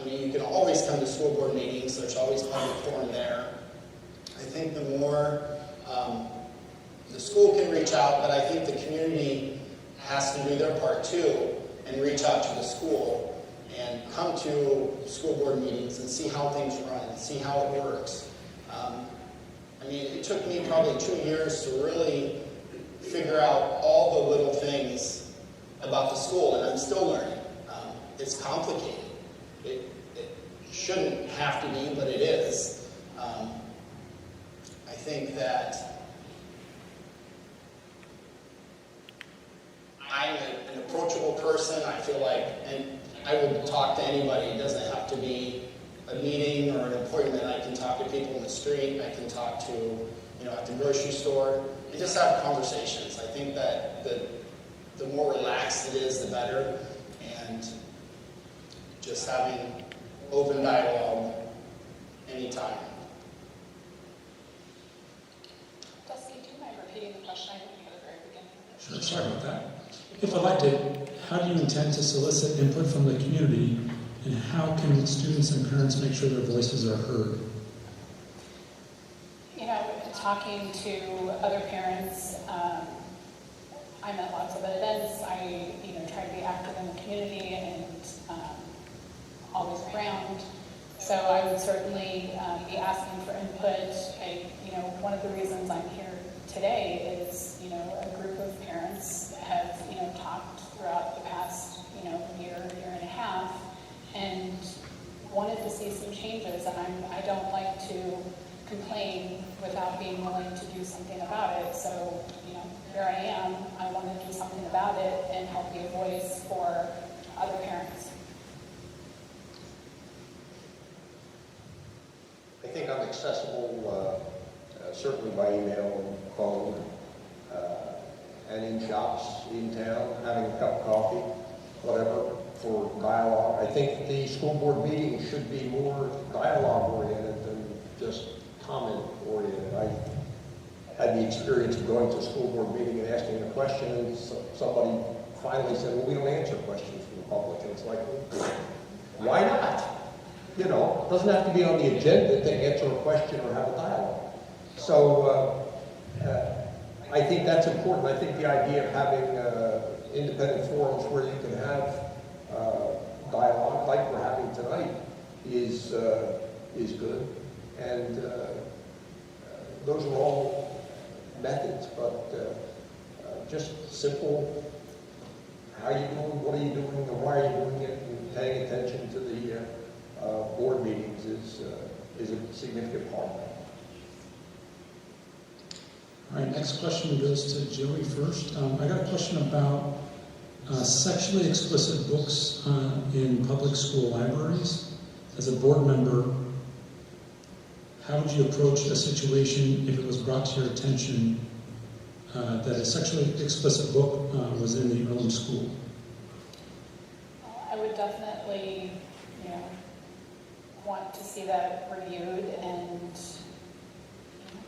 you can always come to school board meetings. There's always public forum there. I think the more the school can reach out, but I think the community has to do their part too and reach out to the school and come to school board meetings and see how things run, see how it works. It took me probably 2 years to really figure out all the little things about the school, and I'm still learning. It's complicated. It shouldn't have to be, but it is. I think that I'm an approachable person. I feel like, and I would talk to anybody. It doesn't have to be a meeting or an appointment. I can talk to people in the street. I can talk to, at the grocery store, and just have conversations. I think that the more relaxed it is, the better. And just having open dialogue anytime. Dusty, do you mind repeating the question? I didn't hear the very beginning. Sure, sorry about that. If elected, how do you intend to solicit input from the community, and how can students and parents make sure their voices are heard? Talking to other parents, I'm at lots of events. I, try to be active in the community and always around. So I would certainly be asking for input. One of the reasons I'm here today is, a group of parents have, talked throughout the past, year and a half, and wanted to see some changes, and I don't like to complain without being willing to do something about it. So, here I am. I want to do something about it and help be a voice for other parents. I think I'm accessible, certainly by email and phone, and in shops in town, having a cup of coffee, whatever, for dialogue. I think the school board meeting should be more dialogue-oriented than just comment-oriented. I had the experience of going to a school board meeting and asking a question, and somebody finally said, well, we don't answer questions from the public. And it's like, why not? It doesn't have to be on the agenda to answer a question or have a dialogue. So I think that's important. I think the idea of having independent forums where you can have dialogue like we're having tonight is good. And those are all methods, but just simple, how are you doing, what are you doing, and why are you doing it, and paying attention to the board meetings is a significant part of that. All right, next question goes to Joey first. I got a question about sexually explicit books in public school libraries. As a board member, how would you approach a situation if it was brought to your attention that a sexually explicit book was in the Earlham school? I would definitely, want to see that reviewed and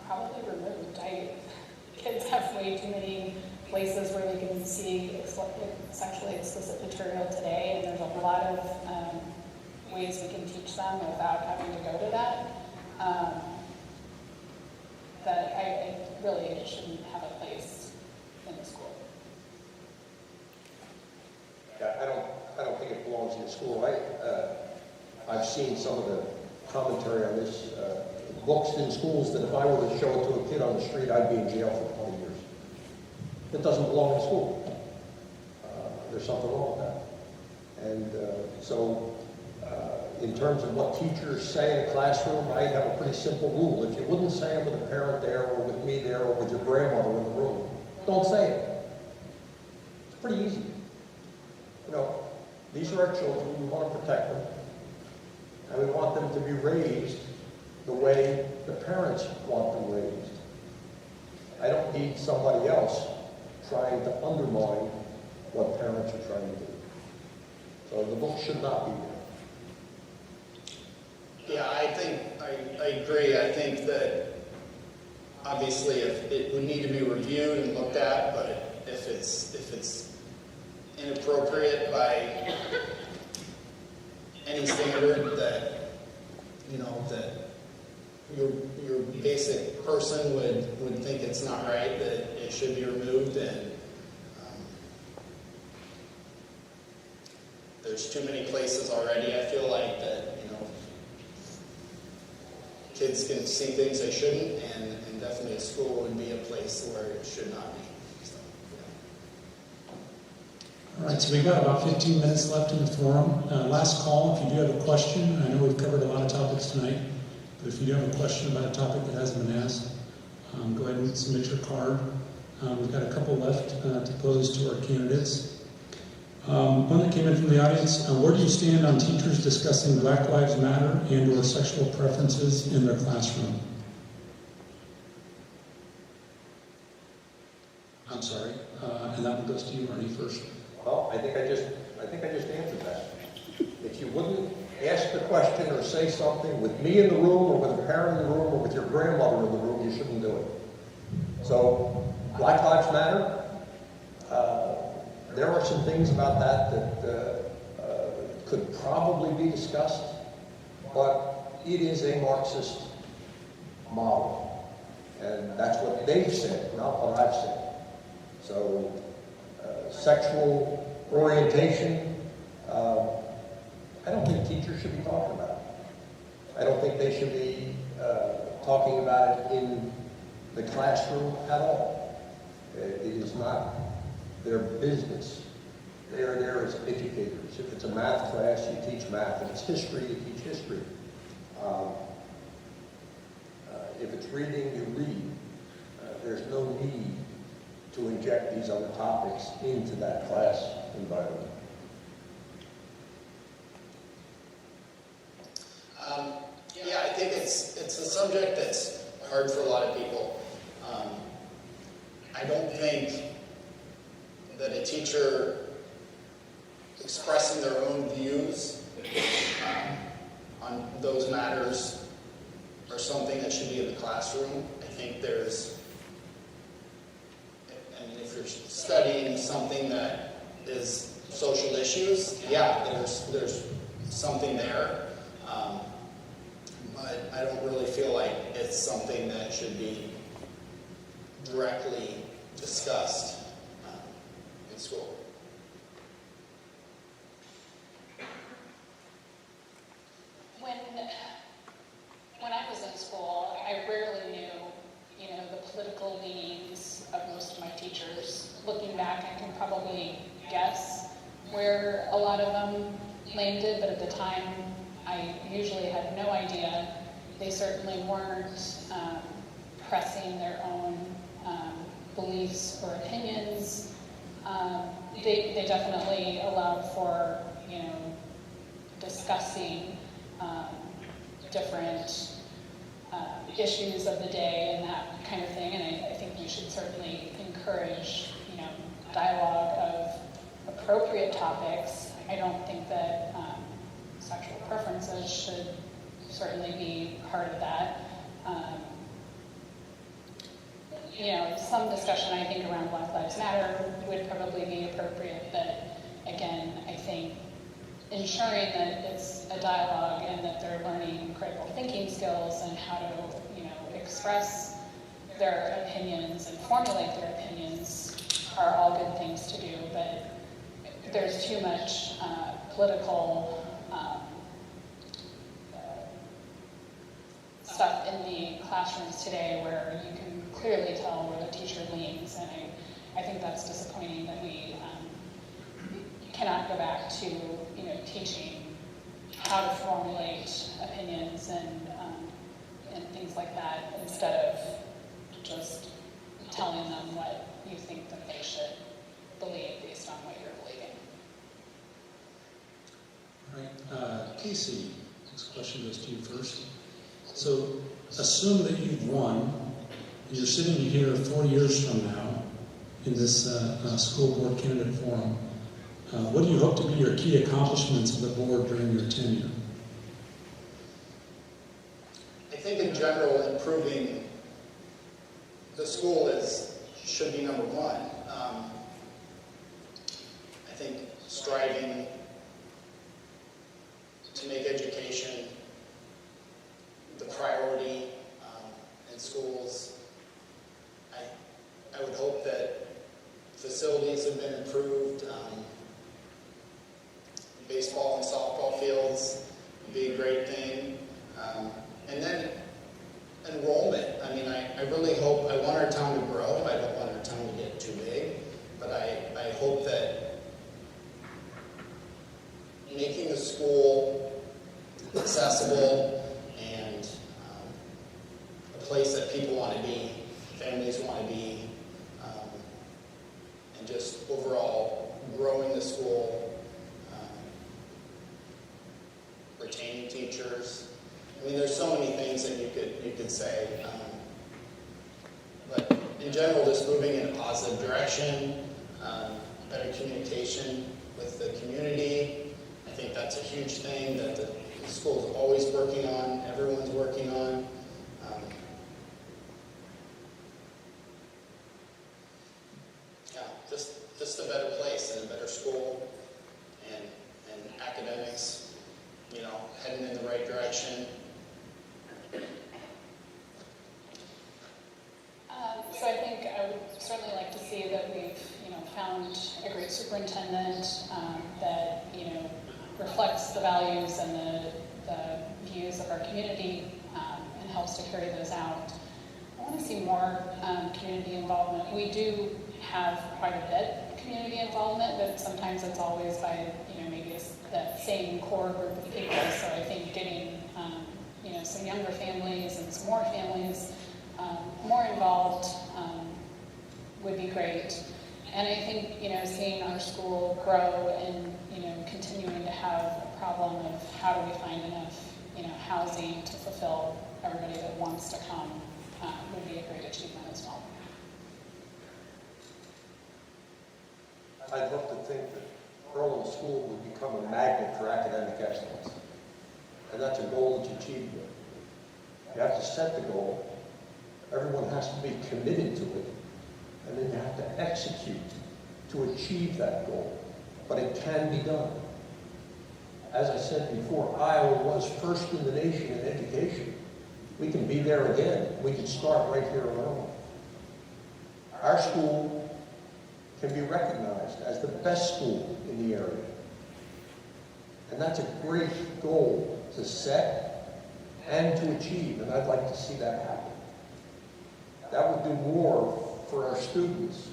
probably removed. Kids have way too many places where they can see sexually explicit material today, and there's a lot of ways we can teach them without having to go to that. That it shouldn't have a place in the school. Yeah, I don't think it belongs in the school. I've seen some of the commentary on this. Books in schools that if I were to show it to a kid on the street, I'd be in jail for 20 years. It doesn't belong in school. There's something wrong with that. And so in terms of what teachers say in a classroom, I have a pretty simple rule. If you wouldn't say it with a parent there, or with me there, or with your grandmother in the room, don't say it. It's pretty easy. These are our children. We want to protect them. And we want them to be raised the way the parents want them raised. I don't need somebody else trying to undermine what parents are trying to do. So the book should not be there. Yeah, I agree. I think that obviously if it would need to be reviewed and looked at, but if it's inappropriate by any standard that that your basic person would think it's not right, that it should be removed, and there's too many places already, I feel like, that kids can see things they shouldn't, and definitely a school would be a place where it should not be. So, All right, so we've got about 15 minutes left in the forum. Last call, if you do have a question. I know we've covered a lot of topics tonight, but if you do have a question about a topic that hasn't been asked, go ahead and submit your card. We've got a couple left to pose to our candidates. One that came in from the audience, where do you stand on teachers discussing Black Lives Matter and or sexual preferences in their classroom? I'm sorry, and that one goes to you, Arnie, first. Well, I think I just answered that. If you wouldn't ask the question or say something with me in the room, or with a parent in the room, or with your grandmother in the room, you shouldn't do it. So, Black Lives Matter. There are some things about that could probably be discussed, but it is a Marxist model, and that's what they've said, not what I've said. So, sexual orientation, I don't think teachers should be talking about it. I don't think they should be talking about it in the classroom at all. It is not their business. They are there as educators. If it's a math class, you teach math. If it's history, you teach history. If it's reading, you read. There's no need to inject these other topics into that class environment. Yeah, I think it's a subject that's hard for a lot of people. I don't think that a teacher expressing their own views on those matters are something that should be in the classroom. I think if you're studying something that is social issues, yeah, there's something there. But I don't really feel like it's something that should be directly discussed in school. When I was in school, I rarely knew, the political leanings of most of my teachers. Looking back, I can probably guess where a lot of them landed, but at the time, I usually had no idea. They certainly weren't pressing their own beliefs or opinions. They definitely allowed for, discussing different issues of the day and that kind of thing. And I think we should certainly encourage, dialogue of appropriate topics. I don't think that sexual preferences should certainly be part of that. Some discussion, I think, around Black Lives Matter would probably be appropriate, but again, I think ensuring that it's a dialogue and that they're learning critical thinking skills and how to, express their opinions and formulate their opinions are all good things to do, but there's too much political stuff in the classrooms today where you can clearly tell where the teacher leans, and I think that's disappointing that we cannot go back to teaching how to formulate opinions and things like that instead of just telling them what you think that they should believe based on what you're believing. All right, Casey, this question goes to you first. So assume that you've won, and you're sitting here 4 years from now in this school board candidate forum. What do you hope to be your key accomplishments of the board during your tenure? I think in general, improving the school should be number one. I think striving to make education the priority in schools. I would hope that facilities have been improved. Baseball and softball fields would be a great thing. And then enrollment. I mean, I really hope, I want our town to grow. I don't want our town to get too big. But I hope that making the school accessible and a place that people want to be, families want to be, and just overall growing the school, retaining teachers. I mean, there's so many things that you could say. But in general, just moving in a positive direction, better communication with the community. I think that's a huge thing that the school's always working on, everyone's working on. Just a better place and a better school, and academics, heading in the right direction. So I think I would certainly like to see that we've, found a great superintendent that, reflects the values and the views of our community and helps to carry those out. I want to see more community involvement. We do have quite a bit community involvement, but sometimes it's always by, maybe it's that same core group of people. So I think getting, some younger families and some more families more involved would be great. And I think, seeing our school grow and, continuing to have a problem of how do we find enough, housing to fulfill everybody that wants to come would be a great achievement as well. I'd love to think that Earlham School would become a magnet for academic excellence. And that's a goal that's achievable. You have to set the goal. Everyone has to be committed to it. And then you have to execute to achieve that goal. But it can be done. As I said before, Iowa was first in the nation in education. We can be there again. We can start right here in Earlham. Our school can be recognized as the best school in the area. And that's a great goal to set and to achieve, and I'd like to see that happen. That would do more for our students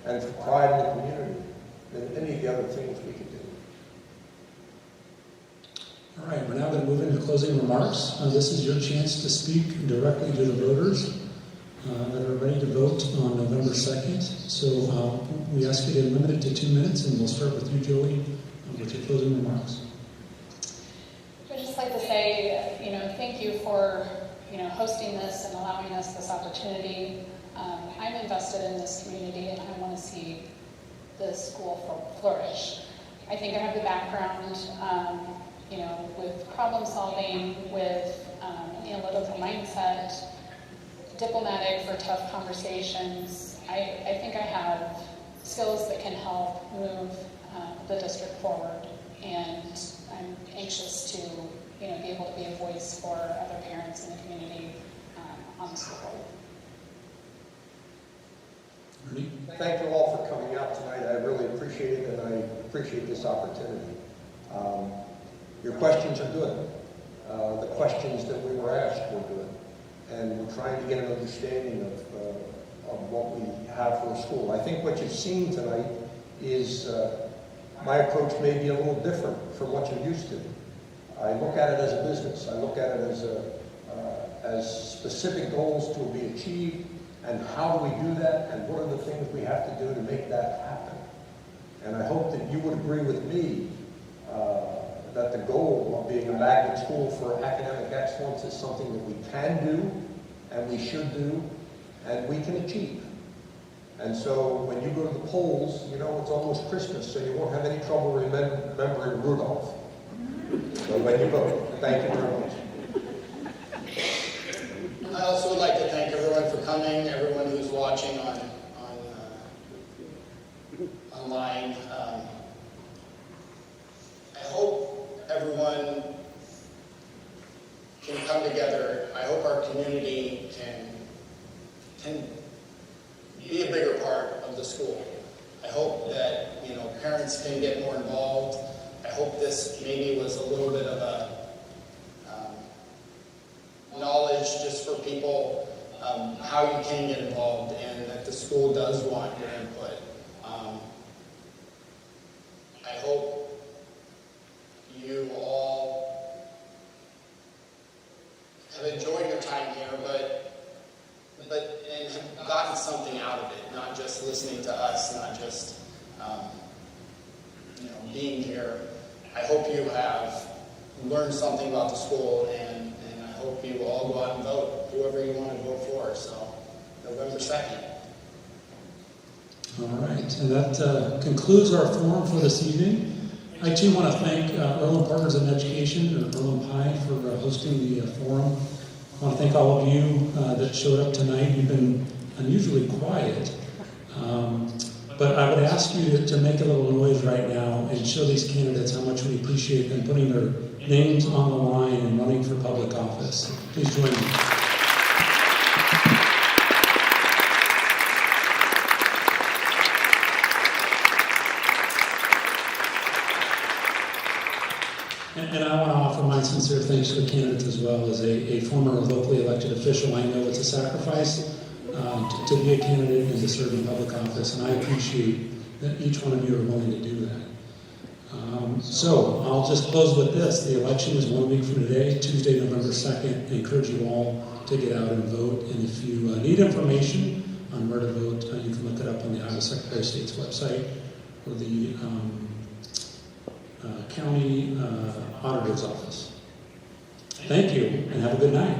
and for pride in the community than any of the other things we could do. All right, we're now going to move into closing remarks. This is your chance to speak directly to the voters that are ready to vote on November 2nd. So we ask you to limit it to 2 minutes, and we'll start with you, Joey, with your closing remarks. I'd just like to say, thank you for, hosting this and allowing us this opportunity. I'm invested in this community, and I want to see this school flourish. I think I have the background, with problem solving, with analytical mindset, diplomatic for tough conversations. I think I have skills that can help move the district forward, and I'm anxious to be able to be a voice for other parents in the community on the school board. Ernie? Thank you all for coming out tonight. I really appreciate it, and I appreciate this opportunity. Your questions are good. The questions that we were asked were good. And we're trying to get an understanding of what we have for a school. I think what you've seen tonight is my approach may be a little different from what you're used to. I look at it as a business. I look at it as specific goals to be achieved, and how do we do that, and what are the things we have to do to make that happen. And I hope that you would agree with me that the goal of being a magnet school for academic excellence is something that we can do, and we should do, and we can achieve. And so when you go to the polls, it's almost Christmas, so you won't have any trouble remembering Rudolph. So when you vote, thank you very much. I also would like to thank everyone for coming, everyone who's watching online. I hope everyone can come together. I hope our community can be a bigger part of the school. I hope that parents can get more involved. I hope this maybe was a little bit of a knowledge just for people how you can get involved, and that the school does want your input. I hope you all have enjoyed your time here, and have gotten something out of it, not just listening to us, not just being here. I hope you have learned something about the school, and I hope you all go out and vote, whoever you want to vote for. So, November 2nd. All right, and that concludes our forum for this evening. I too want to thank Earlham Partners in Education, or Earlham Pie, for hosting the forum. I want to thank all of you that showed up tonight. You've been unusually quiet, but I would ask you to make a little noise right now and show these candidates how much we appreciate them putting their names on the line and running for public office. Please join me. And I want to offer my sincere thanks to the candidates as well. As a former locally elected official, I know it's a sacrifice to be a candidate and to serve in public office, and I appreciate that each one of you are willing to do that. So I'll just close with this. The election is 1 week from today, Tuesday, November 2nd. I encourage you all to get out and vote. And if you need information on where to vote, you can look it up on the Iowa Secretary of State's website or the county auditor's office. Thank you, and have a good night.